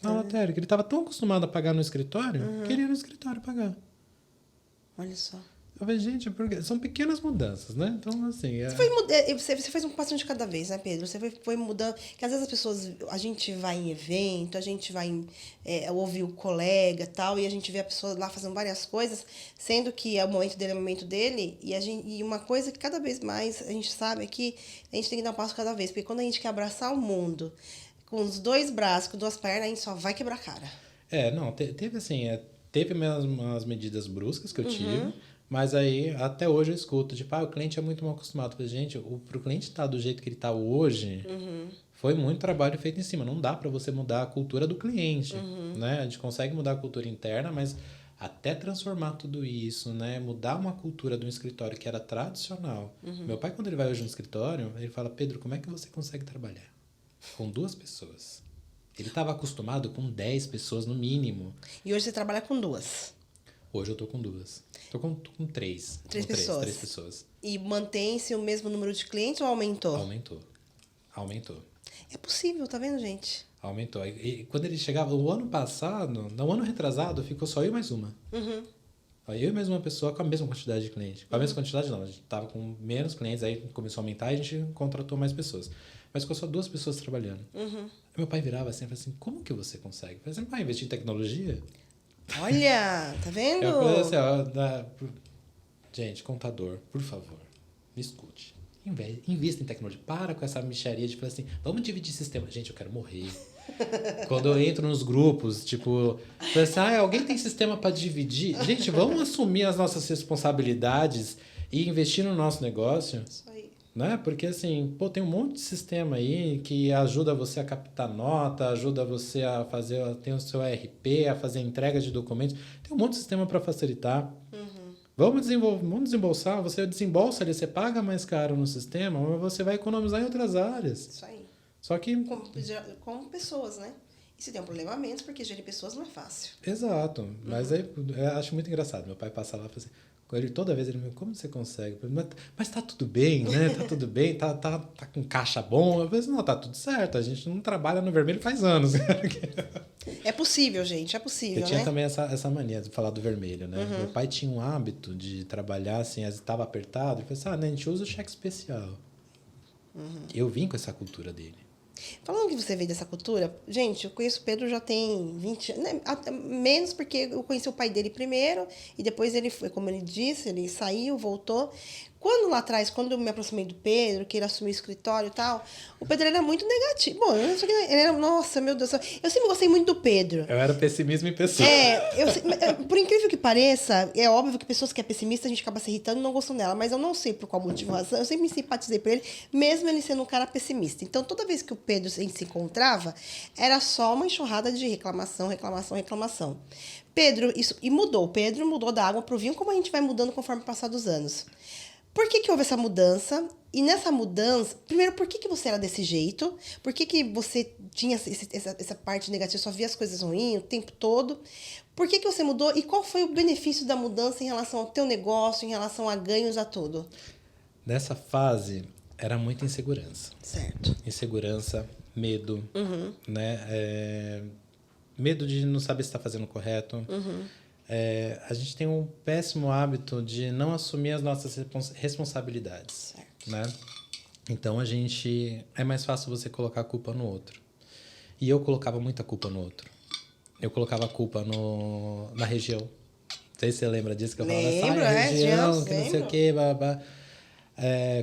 Na lotérica. Ele estava tão acostumado a pagar no escritório, que ele ia no escritório pagar. Olha só. Eu falei, gente, porque são pequenas mudanças, né? Então, assim... Você fez um passinho de cada vez, né, Pedro? Você foi mudando. Porque às vezes as pessoas... A gente vai em evento, a gente vai ouvir o colega e tal, e a gente vê a pessoa lá fazendo várias coisas, sendo que é o momento dele, é o momento dele, e uma coisa que cada vez mais a gente sabe é que a gente tem que dar um passo cada vez, porque quando a gente quer abraçar o mundo com os 2 braços, com 2 pernas, a gente só vai quebrar a cara. Não, teve assim... Teve umas medidas bruscas que eu tive, mas aí, até hoje eu escuto, tipo, o cliente é muito mal acostumado. Mas, gente, pro cliente estar do jeito que ele está hoje, foi muito trabalho feito em cima. Não dá para você mudar a cultura do cliente, né? A gente consegue mudar a cultura interna, mas até transformar tudo isso, né? Mudar uma cultura de um escritório que era tradicional. Meu pai, quando ele vai hoje no escritório, ele fala, Pedro, como é que você consegue trabalhar com 2 pessoas? Ele estava acostumado com 10 pessoas no mínimo. E hoje você trabalha com 2? Hoje eu tô com 2. Tô com 3. 3 pessoas. 3 pessoas. E mantém-se o mesmo número de clientes ou aumentou? Aumentou. É possível, tá vendo, gente? Aumentou. E quando ele chegava, o ano passado, no ano retrasado, ficou só eu e mais uma. Eu e mais uma pessoa com a mesma quantidade de clientes. Com a mesma quantidade não, a gente tava com menos clientes, aí começou a aumentar e a gente contratou mais pessoas. Mas ficou só 2 pessoas trabalhando. Meu pai virava assim e falava assim, como que você consegue? Eu falei assim, pai, investir em tecnologia? Olha, tá vendo? Eu falei assim, gente, contador, por favor, me escute. Invista em tecnologia. Para com essa mixaria de falar assim, vamos dividir sistema. Gente, eu quero morrer. Quando eu entro nos grupos, tipo, assim, alguém tem sistema para dividir? Gente, vamos assumir as nossas responsabilidades e investir no nosso negócio. Isso aí. Né? Porque assim, tem um monte de sistema aí que ajuda você a captar nota, ajuda você a fazer, tem o seu ERP, a fazer entrega de documentos. Tem um monte de sistema para facilitar. Vamos desembolsar, você desembolsa ali, você paga mais caro no sistema, mas você vai economizar em outras áreas. Isso aí. Só que... Com pessoas, né? E se tem um problema a menos, porque gerir pessoas não é fácil. Exato. Mas aí eu acho muito engraçado. Meu pai passa lá e fala assim, Toda vez ele me como você consegue? Mas tá tudo bem, né? Tá tudo bem, tá com caixa bom. Eu falei assim, não, tá tudo certo, a gente não trabalha no vermelho faz anos. É possível, gente, é possível, Eu tinha né? também essa mania de falar do vermelho, né? Meu pai tinha um hábito de trabalhar assim, estava apertado, ele falou assim, né, a gente usa o cheque especial. Eu vim com essa cultura dele. Falando que você veio dessa cultura, gente, eu conheço o Pedro já tem 20 anos, né? Menos porque eu conheci o pai dele primeiro e depois ele foi, como ele disse, ele saiu, voltou. Quando lá atrás, quando eu me aproximei do Pedro, que ele assumiu o escritório e tal, o Pedro era muito negativo. Bom, ele era, nossa, meu Deus do céu. Eu sempre gostei muito do Pedro. Eu era pessimismo em pessoa. Por incrível que pareça, é óbvio que pessoas que é pessimista, a gente acaba se irritando e não gostam dela, mas eu não sei por qual motivo, razão, eu sempre me simpatizei por ele, mesmo ele sendo um cara pessimista. Então, toda vez que o Pedro se encontrava, era só uma enxurrada de reclamação, reclamação, reclamação. Pedro, isso, e mudou. O Pedro mudou da água pro vinho, como a gente vai mudando conforme o passar dos anos. Por que houve essa mudança? E nessa mudança, primeiro, por que você era desse jeito? Por que você tinha essa parte negativa, só via as coisas ruins o tempo todo? Por que você mudou? E qual foi o benefício da mudança em relação ao teu negócio, em relação a ganhos, a tudo? Nessa fase, era muita insegurança. Certo. Insegurança, medo, né? Medo de não saber se está fazendo o correto. A gente tem um péssimo hábito de não assumir as nossas responsabilidades, Certo. né? Então, é mais fácil você colocar a culpa no outro. E eu colocava muita culpa no outro. Eu colocava a culpa na região. Não sei se você lembra disso que eu falava. Lembro, região, que não sei o quê, babá.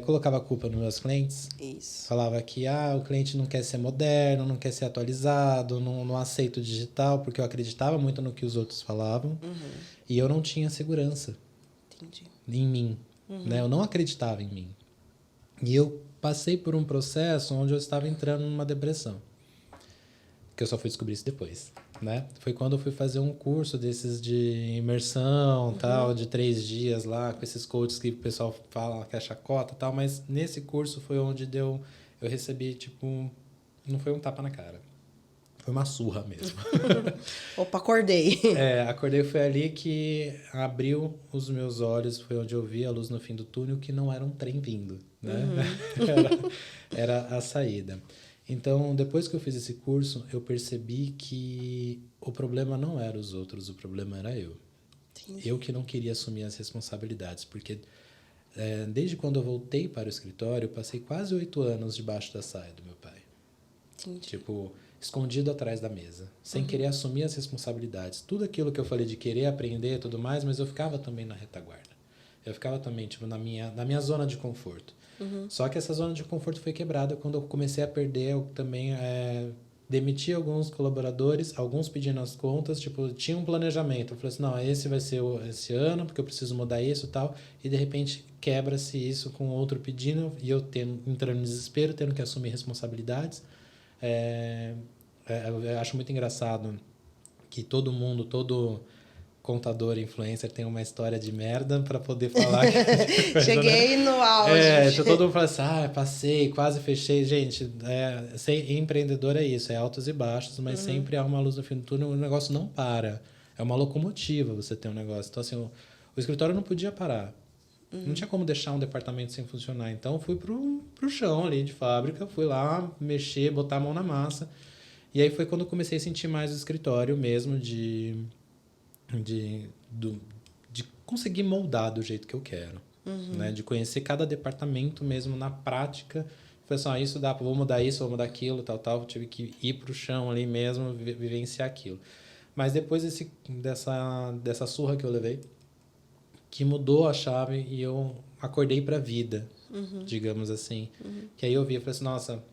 Colocava a culpa nos meus clientes. Isso. Falava que o cliente não quer ser moderno, não quer ser atualizado, não aceita o digital, porque eu acreditava muito no que os outros falavam. E eu não tinha segurança. Entendi. Em mim. Né? Eu não acreditava em mim. E eu passei por um processo onde eu estava entrando numa depressão. Que eu só fui descobrir isso depois. Né? Foi quando eu fui fazer um curso desses de imersão, tal, de 3 dias lá, com esses coaches que o pessoal fala que é chacota e tal, mas nesse curso foi onde eu recebi, tipo, não foi um tapa na cara, foi uma surra mesmo. Opa, acordei. Acordei, foi ali que abriu os meus olhos, foi onde eu vi a luz no fim do túnel, que não era um trem vindo, né? Era a saída. Então, depois que eu fiz esse curso, eu percebi que o problema não era os outros, o problema era eu. Entendi. Eu que não queria assumir as responsabilidades, porque desde quando eu voltei para o escritório, eu passei quase 8 anos debaixo da saia do meu pai. Entendi. Tipo, escondido atrás da mesa, sem querer assumir as responsabilidades. Tudo aquilo que eu falei de querer aprender e tudo mais, mas eu ficava também na retaguarda. Eu ficava também, tipo, na minha zona de conforto. Só que essa zona de conforto foi quebrada quando eu comecei a perder. Eu também demiti alguns colaboradores, alguns pedindo as contas, tipo, tinha um planejamento. Eu falei assim, não, esse vai ser esse ano, porque eu preciso mudar isso e tal. E de repente quebra-se isso com outro pedindo e eu entrando no desespero, tendo que assumir responsabilidades. Eu acho muito engraçado que todo contador, influencer tem uma história de merda para poder falar. Cheguei no auge. Todo mundo fala assim, passei, quase fechei. Gente, ser empreendedor é isso, é altos e baixos, mas sempre há uma luz no fim do túnel, o negócio não para. É uma locomotiva você ter um negócio. Então, assim, o escritório não podia parar. Não tinha como deixar um departamento sem funcionar. Então, fui pro chão ali de fábrica, fui lá mexer, botar a mão na massa. E aí foi quando eu comecei a sentir mais o escritório mesmo, de conseguir moldar do jeito que eu quero. Né? De conhecer cada departamento mesmo na prática. Foi assim, isso dá, vou mudar isso, vou mudar aquilo, tal. Tive que ir pro chão ali mesmo, vivenciar aquilo. Mas depois dessa surra que eu levei, que mudou a chave e eu acordei pra vida, digamos assim. Que aí eu vi, eu falei assim, nossa,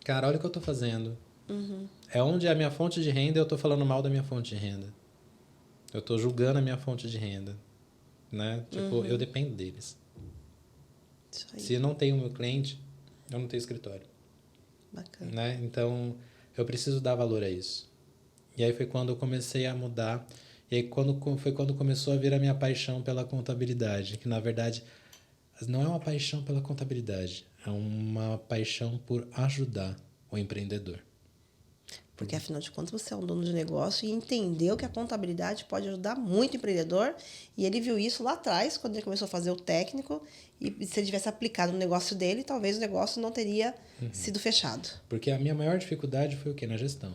cara, olha o que eu tô fazendo. É onde é a minha fonte de renda, eu tô falando mal da minha fonte de renda. Eu tô julgando a minha fonte de renda, né? Tipo, eu dependo deles. Isso aí. Se eu não tenho meu cliente, eu não tenho escritório. Bacana. Né? Então, eu preciso dar valor a isso. E aí foi quando eu comecei a mudar. E aí foi quando começou a vir a minha paixão pela contabilidade. Que, na verdade, não é uma paixão pela contabilidade. É uma paixão por ajudar o empreendedor. Porque, afinal de contas, você é um dono de negócio e entendeu que a contabilidade pode ajudar muito o empreendedor. E ele viu isso lá atrás, quando ele começou a fazer o técnico. E se ele tivesse aplicado no negócio dele, talvez o negócio não teria sido fechado. Porque a minha maior dificuldade foi o quê? Na gestão.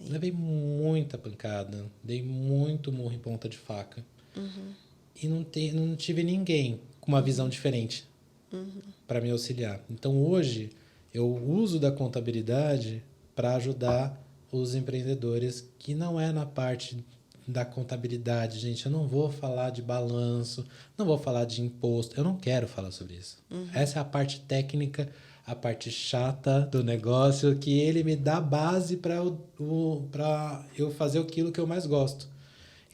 Levei muita pancada, dei muito murro em ponta de faca. E não tive ninguém com uma visão diferente para me auxiliar. Então, hoje, eu uso da contabilidade para ajudar os empreendedores, que não é na parte da contabilidade, gente. Eu não vou falar de balanço, não vou falar de imposto, eu não quero falar sobre isso. Essa é a parte técnica, a parte chata do negócio, que ele me dá base para eu fazer aquilo que eu mais gosto.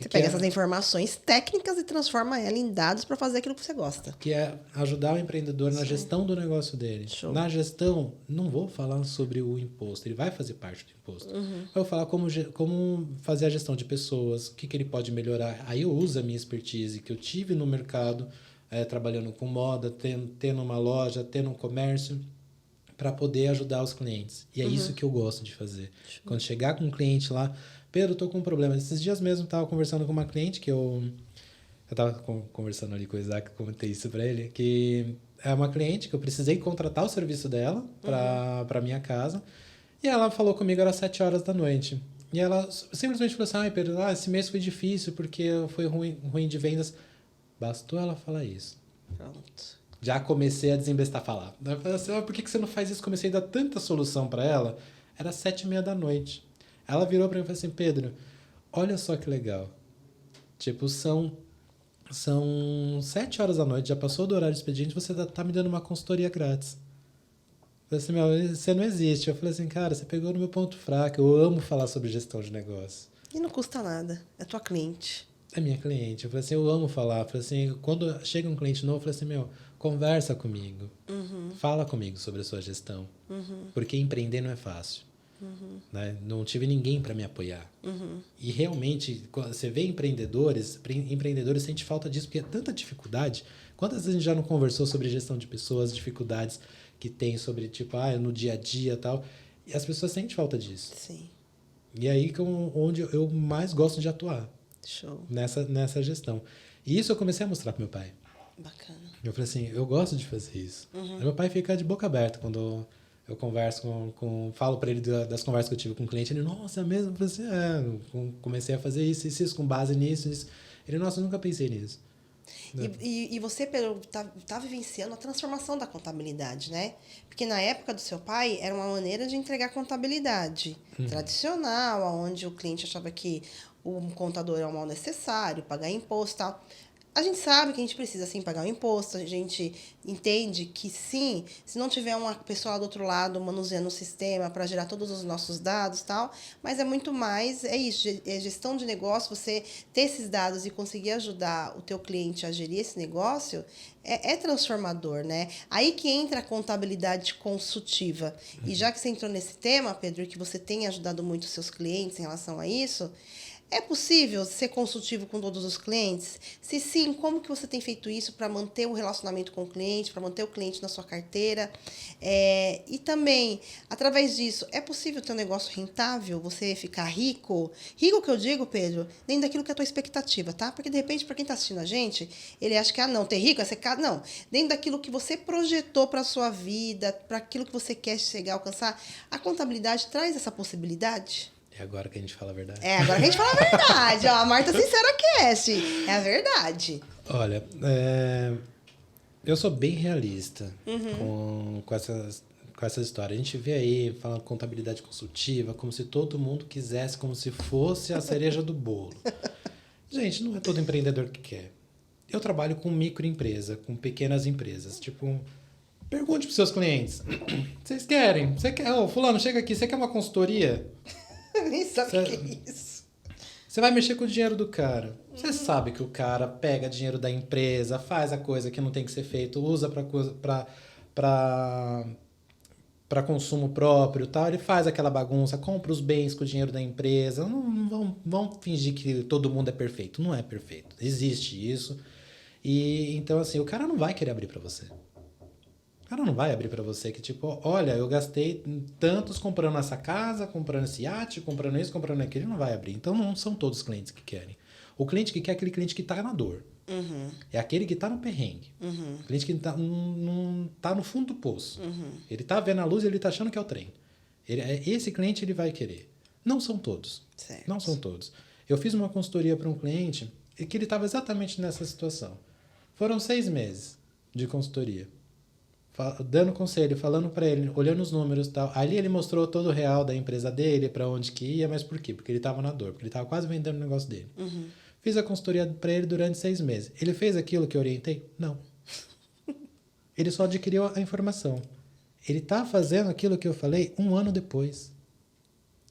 Você pega essas informações técnicas e transforma ela em dados para fazer aquilo que você gosta. Que é ajudar o empreendedor na gestão do negócio dele. Show. Na gestão, não vou falar sobre o imposto, ele vai fazer parte do imposto. Eu vou falar como fazer a gestão de pessoas, o que ele pode melhorar. Aí eu uso a minha expertise que eu tive no mercado, trabalhando com moda, tendo uma loja, tendo um comércio, para poder ajudar os clientes. E é isso que eu gosto de fazer. Show. Quando chegar com um cliente lá, Pedro, eu tô com um problema. Esses dias mesmo eu estava conversando com uma cliente que eu estava conversando ali com o Isaac, comentei isso para ele, que é uma cliente que eu precisei contratar o serviço dela para minha casa. E ela falou comigo, era 7 horas da noite. E ela simplesmente falou assim, ai Pedro, esse mês foi difícil porque foi ruim de vendas. Bastou ela falar isso. Pronto. Já comecei a desembestar a falar. Eu falei assim, por que você não faz isso? Comecei a dar tanta solução para ela. Era 7h30 da noite. Ela virou para mim e falou assim, Pedro, olha só que legal. Tipo, são 7 horas da noite, já passou do horário de expediente, você tá me dando uma consultoria grátis. Eu falei assim, você não existe. Eu falei assim, cara, você pegou no meu ponto fraco. Eu amo falar sobre gestão de negócio. E não custa nada. É tua cliente. É minha cliente. Eu falei assim, eu amo falar. Eu falei assim, quando chega um cliente novo, eu falei assim, conversa comigo. Fala comigo sobre a sua gestão. Porque empreender não é fácil. Né? Não tive ninguém para me apoiar. E realmente, quando você vê empreendedores sentem falta disso, porque é tanta dificuldade. Quantas vezes a gente já não conversou sobre gestão de pessoas, dificuldades que tem sobre, tipo, no dia a dia e tal. E as pessoas sentem falta disso. Sim. E aí que onde eu mais gosto de atuar. Show. Nessa gestão. E isso eu comecei a mostrar pro meu pai. Bacana. Eu falei assim, eu gosto de fazer isso. Meu pai fica de boca aberta quando eu converso falo para ele das conversas que eu tive com o cliente. Ele, nossa, é mesmo? Eu falei assim, comecei a fazer isso, com base nisso. Ele, nossa, eu nunca pensei nisso. E você, Pedro, tá vivenciando a transformação da contabilidade, né? Porque na época do seu pai era uma maneira de entregar contabilidade tradicional, onde o cliente achava que o contador é um mal necessário, pagar imposto e tal. A gente sabe que a gente precisa, sim, pagar o imposto. A gente entende que, sim, se não tiver uma pessoa lá do outro lado manuseando o sistema para gerar todos os nossos dados e tal, mas é muito mais, é isso, é gestão de negócio, você ter esses dados e conseguir ajudar o teu cliente a gerir esse negócio, é transformador, né? Aí que entra a contabilidade consultiva. E já que você entrou nesse tema, Pedro, e que você tem ajudado muito os seus clientes em relação a isso, é possível ser consultivo com todos os clientes? Se sim, como que você tem feito isso para manter o relacionamento com o cliente, para manter o cliente na sua carteira? E também, através disso, é possível ter um negócio rentável, você ficar rico? Rico que eu digo, Pedro, dentro daquilo que é a tua expectativa, tá? Porque, de repente, para quem está assistindo a gente, ele acha que, não, ter rico é ser caro. Não, dentro daquilo que você projetou para a sua vida, para aquilo que você quer chegar a alcançar, a contabilidade traz essa possibilidade? É agora que a gente fala a verdade. É agora que a gente fala a verdade. Ó, a Marta Sincera Cast. É a verdade. Olha, eu sou bem realista com essas histórias. A gente vê aí falando contabilidade consultiva, como se todo mundo quisesse, como se fosse a cereja do bolo. Gente, não é todo empreendedor que quer. Eu trabalho com microempresa, com pequenas empresas. Tipo, pergunte para os seus clientes. Vocês querem? Você quer? Fulano, chega aqui. Você quer uma consultoria? Nem sabe o que é isso. Você vai mexer com o dinheiro do cara. Você sabe que o cara pega dinheiro da empresa, faz a coisa que não tem que ser feito, usa para consumo próprio, tal. Ele faz aquela bagunça, compra os bens com o dinheiro da empresa. Não vão fingir que todo mundo é perfeito. Não é perfeito. Existe isso. E então, assim, o cara não vai querer abrir para você. O cara não vai abrir para você que, tipo, olha, eu gastei tantos comprando essa casa, comprando esse iate, comprando isso, comprando aquilo. Ele não vai abrir. Então, não são todos os clientes que querem. O cliente que quer é aquele cliente que tá na dor. É aquele que tá no perrengue. O cliente que não tá no fundo do poço. Ele tá vendo a luz e ele tá achando que é o trem. Esse cliente ele vai querer. Não são todos. Certo. Não são todos. Eu fiz uma consultoria para um cliente e que ele estava exatamente nessa situação. Foram 6 meses de consultoria. Dando conselho, falando para ele, olhando os números e tal. Ali ele mostrou todo o real da empresa dele, para onde que ia, mas por quê? Porque ele estava na dor, porque ele estava quase vendendo o negócio dele. Fiz a consultoria para ele durante 6 meses. Ele fez aquilo que eu orientei? Não. Ele só adquiriu a informação. Ele está fazendo aquilo que eu falei 1 ano depois.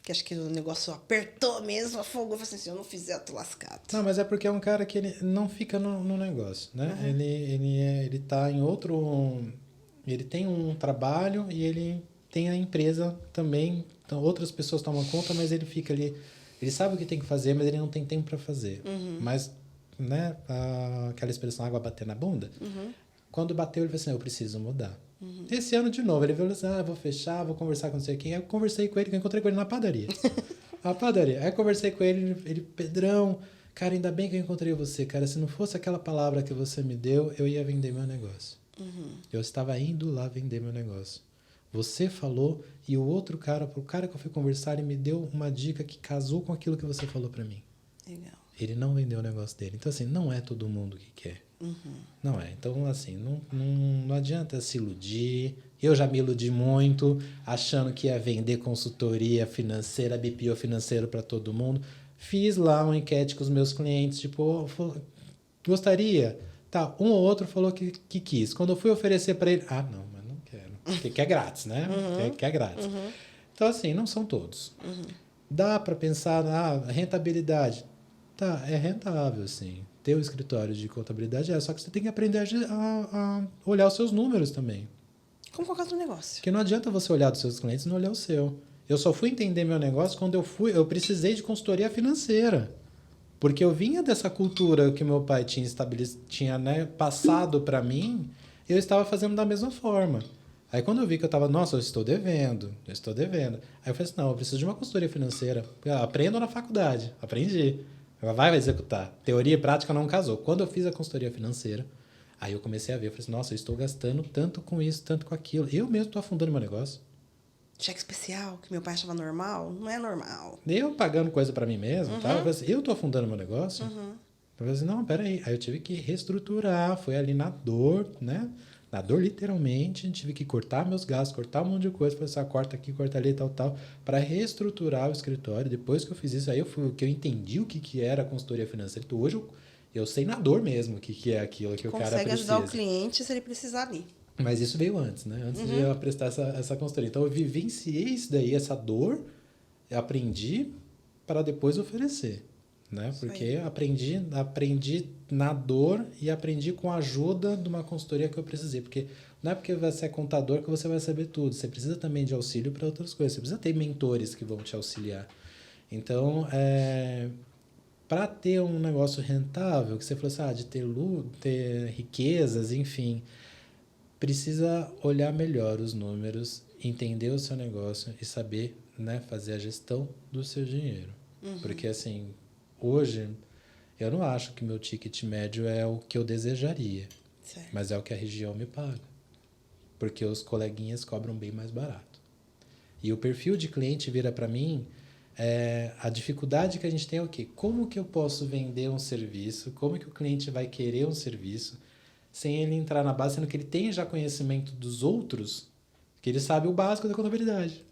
Que acho que o negócio apertou mesmo, afogou. Eu falei assim, se eu não fizer, eu tô lascado. Não, mas é porque é um cara que ele não fica no negócio, né? Ele tá em outro... Ele tem um trabalho e ele tem a empresa também. Então, outras pessoas tomam conta, mas ele fica ali... Ele sabe o que tem que fazer, mas ele não tem tempo para fazer. Mas, né? Aquela expressão, água bater na bunda. Quando bateu, ele falou assim, eu preciso mudar. Esse ano, de novo, ele falou assim, vou fechar, vou conversar com não sei quem. Aí eu conversei com ele, que eu encontrei com ele na padaria. A padaria. Aí eu conversei com ele, Pedrão, cara, ainda bem que eu encontrei você, cara. Se não fosse aquela palavra que você me deu, eu ia vender meu negócio. Eu estava indo lá vender meu negócio. Você falou e o outro cara, pro cara que eu fui conversar, ele me deu uma dica que casou com aquilo que você falou para mim. Legal. Ele não vendeu o negócio dele. Então, assim, não é todo mundo que quer. Não é. Então, assim, não adianta se iludir. Eu já me iludi muito, achando que ia vender consultoria financeira, BPO financeiro para todo mundo. Fiz lá uma enquete com os meus clientes, tipo, gostaria? Tá, um ou outro falou que quis. Quando eu fui oferecer para ele, não, mas não quero. Porque quer grátis, né? Quer grátis. Então, assim, não são todos. Dá para pensar na rentabilidade. Tá, é rentável, sim. Ter um escritório de contabilidade só que você tem que aprender a olhar os seus números também. Como qualquer outro negócio. Porque não adianta você olhar dos seus clientes e não olhar o seu. Eu só fui entender meu negócio quando eu precisei de consultoria financeira. Porque eu vinha dessa cultura que meu pai tinha né, passado para mim, e eu estava fazendo da mesma forma. Aí quando eu vi que eu estava, nossa, eu estou devendo. Aí eu falei assim, não, eu preciso de uma consultoria financeira. Aprendo na faculdade, aprendi. Ela vai executar. Teoria e prática não casou. Quando eu fiz a consultoria financeira, aí eu comecei a ver, eu falei assim, nossa, eu estou gastando tanto com isso, tanto com aquilo. Eu mesmo estou afundando meu negócio. Cheque especial, que meu pai achava normal, não é normal. Eu pagando coisa para mim mesmo, tá? Eu falei assim, eu estou afundando meu negócio. Eu falei assim, não, peraí. Aí eu tive que reestruturar, foi ali na dor, né? Na dor, literalmente, tive que cortar meus gastos, cortar um monte de coisa, falei assim, corta aqui, corta ali, tal, para reestruturar o escritório. Depois que eu fiz isso, aí que eu entendi o que era a consultoria financeira. Então, hoje eu sei na dor mesmo o que é aquilo que o cara precisa. Consegue ajudar o cliente se ele precisar ali. Mas isso veio antes, né? Antes de eu prestar essa consultoria. Então, eu vivenciei isso daí, essa dor, aprendi para depois oferecer. Né? Porque aprendi na dor e aprendi com a ajuda de uma consultoria que eu precisei. Porque não é porque você é contador que você vai saber tudo. Você precisa também de auxílio para outras coisas. Você precisa ter mentores que vão te auxiliar. Então, para ter um negócio rentável, que você falou assim, de ter riquezas, enfim, precisa olhar melhor os números, entender o seu negócio e saber, né, fazer a gestão do seu dinheiro. Porque, assim, hoje, eu não acho que meu ticket médio é o que eu desejaria, certo. Mas é o que a região me paga. Porque os coleguinhas cobram bem mais barato. E o perfil de cliente vira para mim, a dificuldade que a gente tem é o quê? Como que eu posso vender um serviço? Como que o cliente vai querer um serviço sem ele entrar na base, sendo que ele tem já conhecimento dos outros, que ele sabe o básico da contabilidade.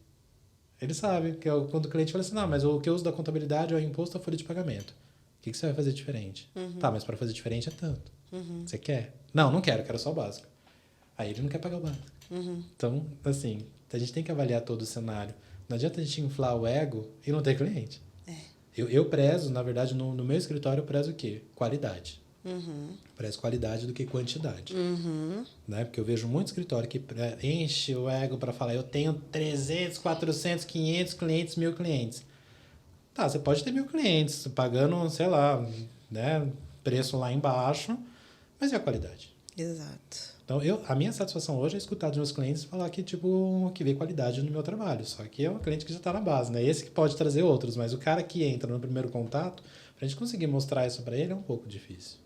Ele sabe, que quando o cliente fala assim, não, mas o que eu uso da contabilidade é o imposto à folha de pagamento. O que você vai fazer diferente? Tá, mas para fazer diferente é tanto. Você quer? Não quero só o básico. Aí ele não quer pagar o básico. Então, assim, a gente tem que avaliar todo o cenário. Não adianta a gente inflar o ego e não ter cliente. Eu prezo, na verdade, no meu escritório, eu prezo o quê? Qualidade. Prezo qualidade do que quantidade. Né? Porque eu vejo muito escritório que enche o ego para falar, eu tenho 300, 400, 500 clientes, 1000 clientes. Tá, você pode ter 1000 clientes, pagando, sei lá, né, preço lá embaixo, mas e a qualidade? Exato. Então, a minha satisfação hoje é escutar dos meus clientes e falar que, tipo, que vê qualidade no meu trabalho. Só que é um cliente que já está na base, né? Esse que pode trazer outros, mas o cara que entra no primeiro contato, pra gente conseguir mostrar isso para ele é um pouco difícil.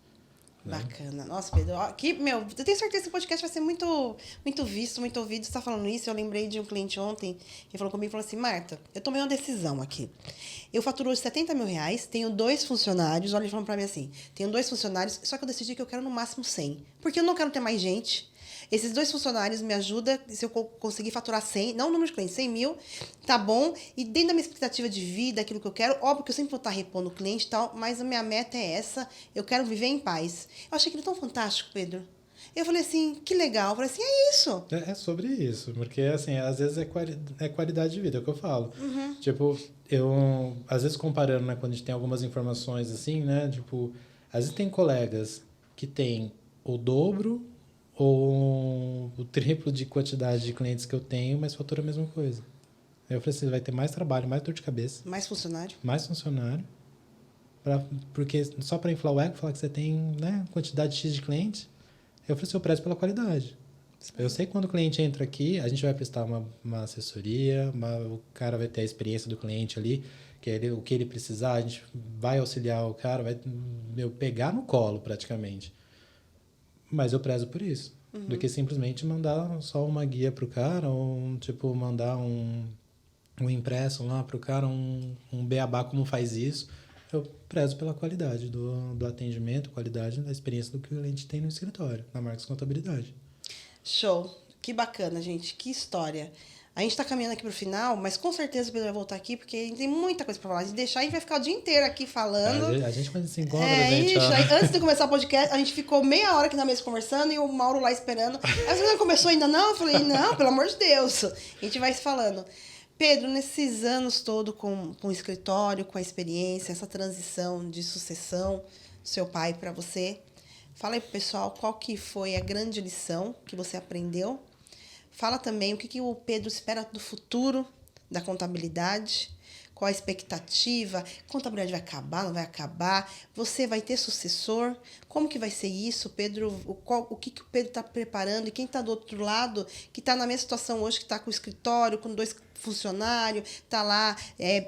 Né? Bacana. Nossa, Pedro, eu tenho certeza que esse podcast vai ser muito, muito visto, muito ouvido. Você tá falando isso, eu lembrei de um cliente ontem que falou comigo e falou assim, Marta, eu tomei uma decisão aqui. Eu faturo hoje R$70 mil, tenho 2 funcionários, olha, ele falando pra mim assim, tenho 2 funcionários, só que eu decidi que eu quero no máximo 100, porque eu não quero ter mais gente. Esses 2 funcionários me ajudam, se eu conseguir faturar 100, não o número de clientes, 100 mil, tá bom. E dentro da minha expectativa de vida, aquilo que eu quero, óbvio que eu sempre vou estar repondo o cliente e tal, mas a minha meta é essa, eu quero viver em paz. Eu achei aquilo tão fantástico, Pedro. Eu falei assim, que legal. Eu falei assim, é isso. É sobre isso, porque, assim, às vezes é qualidade de vida, é o que eu falo. Tipo, eu, às vezes comparando, né, quando a gente tem algumas informações assim, né, tipo, às vezes tem colegas que têm o dobro ou o triplo de quantidade de clientes que eu tenho, mas fatura a mesma coisa. Eu falei assim, vai ter mais trabalho, mais dor de cabeça. Mais funcionário. Mais funcionário. Porque só para inflar o ego, falar que você tem, né, quantidade X de clientes, eu falei assim, eu prezo pela qualidade. Eu sei que quando o cliente entra aqui, a gente vai prestar uma assessoria, o cara vai ter a experiência do cliente ali, o que ele precisar, a gente vai auxiliar o cara, vai pegar no colo praticamente. Mas eu prezo por isso. Do que simplesmente mandar só uma guia pro cara, ou tipo, mandar um impresso lá pro cara, um beabá como faz isso. Eu prezo pela qualidade do atendimento, qualidade da experiência do que o cliente tem no escritório, na Marcos Contabilidade. Show. Que bacana, gente. Que história. A gente tá caminhando aqui pro final, mas com certeza o Pedro vai voltar aqui, porque a gente tem muita coisa pra falar. Se deixar, a gente vai ficar o dia inteiro aqui falando. A gente quando se encontra, gente... Antes de começar o podcast, a gente ficou meia hora aqui na mesa conversando e o Mauro lá esperando. Aí você não começou ainda não? Eu falei, não, pelo amor de Deus. A gente vai se falando. Pedro, nesses anos todo com o escritório, com a experiência, essa transição de sucessão do seu pai para você, fala aí pro pessoal qual que foi a grande lição que você aprendeu. Fala também o que o Pedro espera do futuro da contabilidade, qual a expectativa, contabilidade vai acabar, não vai acabar, você vai ter sucessor, como que vai ser isso, Pedro, o que o Pedro está preparando e quem está do outro lado, que está na mesma situação hoje, que está com o escritório, com 2 funcionários, está lá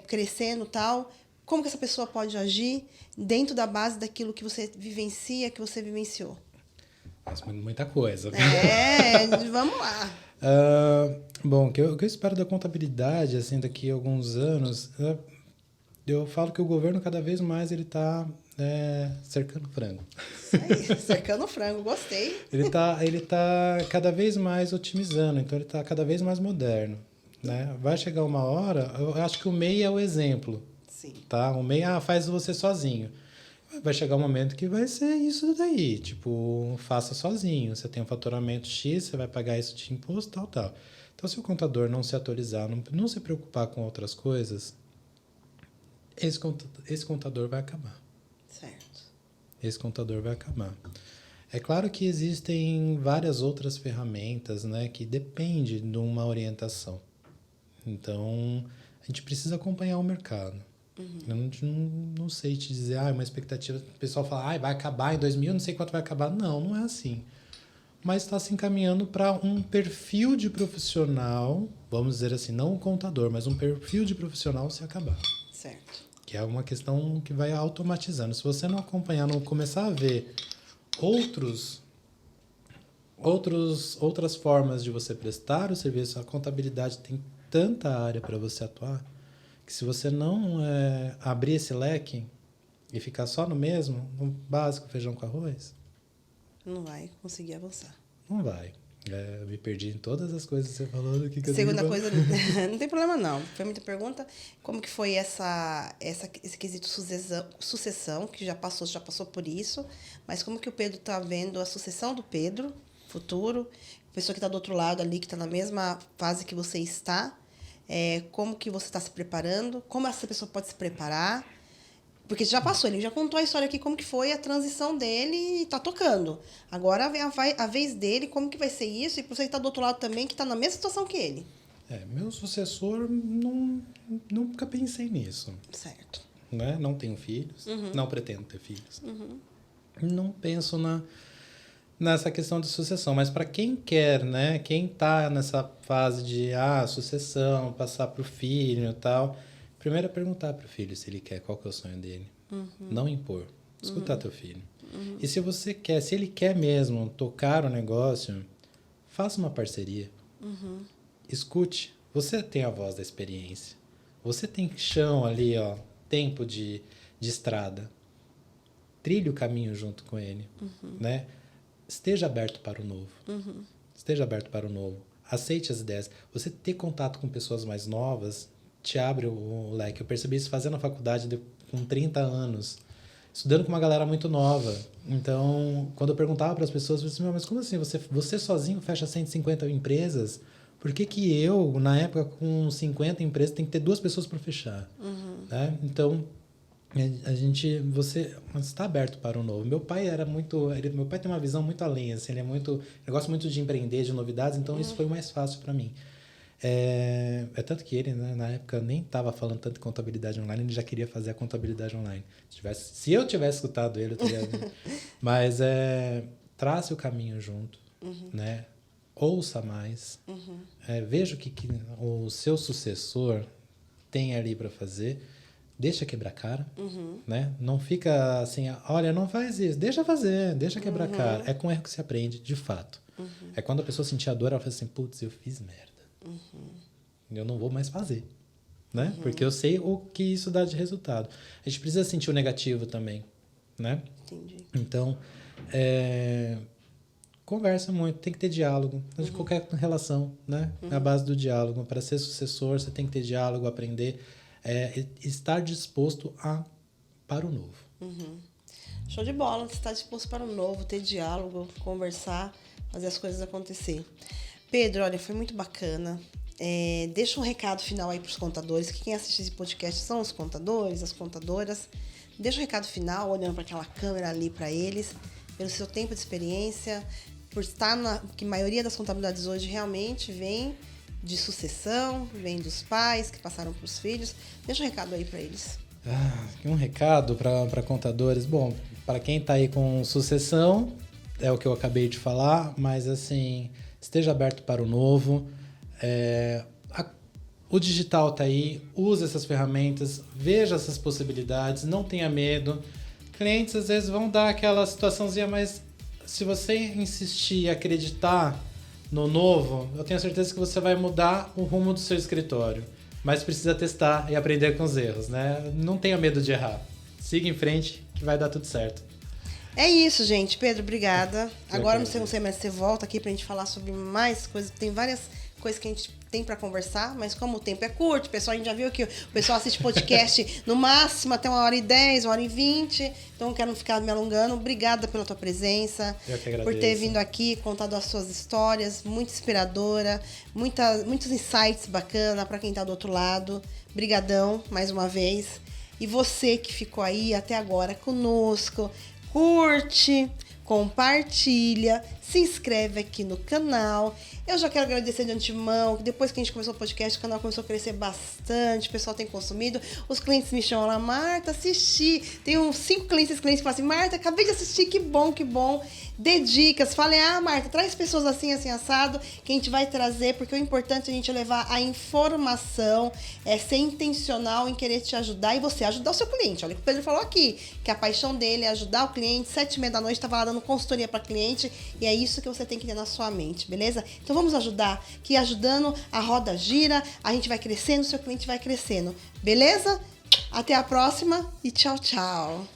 crescendo e tal, como que essa pessoa pode agir dentro da base daquilo que você vivencia, que você vivenciou? Mas muita coisa. Vamos lá. Bom, o que eu espero da contabilidade, assim, daqui a alguns anos, eu falo que o governo cada vez mais ele está cercando frango. Isso aí, cercando frango, gostei. Ele tá cada vez mais otimizando, então ele está cada vez mais moderno, né? Vai chegar uma hora, eu acho que o MEI é o exemplo. Sim. Tá? O MEI faz você sozinho. Vai chegar um momento que vai ser isso daí, tipo, faça sozinho. Você tem um faturamento X, você vai pagar isso de imposto, tal. Então, se o contador não se atualizar, não se preocupar com outras coisas, esse contador vai acabar. Certo. Esse contador vai acabar. É claro que existem várias outras ferramentas, né, que dependem de uma orientação. Então, a gente precisa acompanhar o mercado. Eu não sei te dizer, uma expectativa. O pessoal fala, vai acabar em 2000, não sei quanto vai acabar. Não é assim. Mas está se encaminhando para um perfil de profissional, vamos dizer assim, não um contador, mas um perfil de profissional se acabar. Certo. Que é uma questão que vai automatizando. Se você não acompanhar, não começar a ver outras formas de você prestar o serviço, a contabilidade tem tanta área para você atuar, que se você não abrir esse leque e ficar só no mesmo, no básico, feijão com arroz, não vai conseguir avançar. Não vai. Eu me perdi em todas as coisas que você falou. Segunda coisa, não tem problema não. Foi muita pergunta. Como que foi esse quesito sucessão, que já passou por isso, mas como que o Pedro está vendo a sucessão do Pedro, futuro, a pessoa que está do outro lado ali, que está na mesma fase que você está, como que você está se preparando, como essa pessoa pode se preparar, porque já passou, ele já contou a história aqui, como que foi a transição dele e tá tocando. Agora a vez dele, como que vai ser isso, e você que tá do outro lado também, que tá na mesma situação que ele. Meu sucessor, nunca pensei nisso. Certo. Né? Não tenho filhos, não pretendo ter filhos. Não penso nessa questão de sucessão. Mas para quem quer, né? Quem tá nessa fase de sucessão, passar pro filho e tal, primeiro é perguntar pro filho se ele quer, qual que é o sonho dele. Não impor. Escutar teu filho. E se você quer, se ele quer mesmo tocar o negócio, faça uma parceria. Escute. Você tem a voz da experiência. Você tem chão ali, ó, tempo de estrada. Trilhe o caminho junto com ele, né? Esteja aberto para o novo. Esteja aberto para o novo. Aceite as ideias. Você ter contato com pessoas mais novas te abre o leque. Eu percebi isso fazendo a faculdade com 30 anos, estudando com uma galera muito nova. Então, quando eu perguntava para as pessoas, eu disse, mas como assim? Você sozinho fecha 150 empresas? Por que eu, na época, com 50 empresas, tem que ter 2 pessoas para fechar? Né? Então, você está aberto para o novo. Meu pai meu pai tem uma visão muito além, assim, ele gosta muito de empreender, de novidades, então isso foi o mais fácil para mim. É tanto que ele, né, na época, nem estava falando tanto de contabilidade online, ele já queria fazer a contabilidade online. Se eu tivesse escutado ele, eu teria... Mas trace o caminho junto, né? Ouça mais, veja o que o seu sucessor tem ali para fazer, deixa quebrar cara, né? Não fica assim, olha, não faz isso, deixa fazer, deixa quebrar cara. É com erro que se aprende, de fato. É quando a pessoa sentir a dor, ela fala assim, putz, eu fiz merda. Eu não vou mais fazer, né? Porque eu sei o que isso dá de resultado. A gente precisa sentir o negativo também, né? Entendi. Então, conversa muito, tem que ter diálogo de qualquer relação, né? É a base do diálogo. Para ser sucessor, você tem que ter diálogo, aprender, estar disposto para o novo. Show de bola, você está disposto para o novo, ter diálogo, conversar, fazer as coisas acontecer. Pedro, olha, foi muito bacana. Deixa um recado final aí para os contadores, que quem assiste esse podcast são os contadores, as contadoras. Deixa um recado final, olhando para aquela câmera ali para eles, pelo seu tempo de experiência, por estar que a maioria das contabilidades hoje realmente vem de sucessão, vem dos pais que passaram para os filhos. Deixa um recado aí para eles. Um recado para contadores. Bom, para quem está aí com sucessão, é o que eu acabei de falar, mas assim, esteja aberto para o novo. O digital está aí, use essas ferramentas, veja essas possibilidades, não tenha medo. Clientes às vezes vão dar aquela situaçãozinha, mas se você insistir e acreditar no novo, eu tenho certeza que você vai mudar o rumo do seu escritório. Mas precisa testar e aprender com os erros, né? Não tenha medo de errar. Siga em frente que vai dar tudo certo. É isso, gente. Pedro, obrigada. Agora no segundo semestre você volta aqui pra gente falar sobre mais coisas. Tem várias coisas que a gente tem para conversar, mas como o tempo é curto, pessoal, a gente já viu que o pessoal assiste podcast no máximo até 1h10, 1h20, então não quero ficar me alongando. Obrigada pela tua presença, eu que agradeço, por ter vindo aqui, contado as suas histórias, muito inspiradora, muitos insights bacana para quem tá do outro lado. Brigadão, mais uma vez. E você que ficou aí até agora conosco, curte, compartilha, se inscreve aqui no canal. Eu já quero agradecer de antemão, que depois que a gente começou o podcast, o canal começou a crescer bastante, o pessoal tem consumido, os clientes me chamam lá, Marta, assisti. Tem uns 5 clientes que falam assim, Marta, acabei de assistir, que bom. Dê dicas, falem, Marta, traz pessoas assim, assado, que a gente vai trazer, porque o importante é a gente levar a informação, ser intencional em querer te ajudar e você ajudar o seu cliente. Olha o que o Pedro falou aqui, que a paixão dele é ajudar o cliente, 7h30 da noite, estava lá dando consultoria para cliente, e é isso que você tem que ter na sua mente, beleza? Então vamos ajudar, que ajudando a roda gira, a gente vai crescendo, o seu cliente vai crescendo, beleza? Até a próxima e tchau, tchau!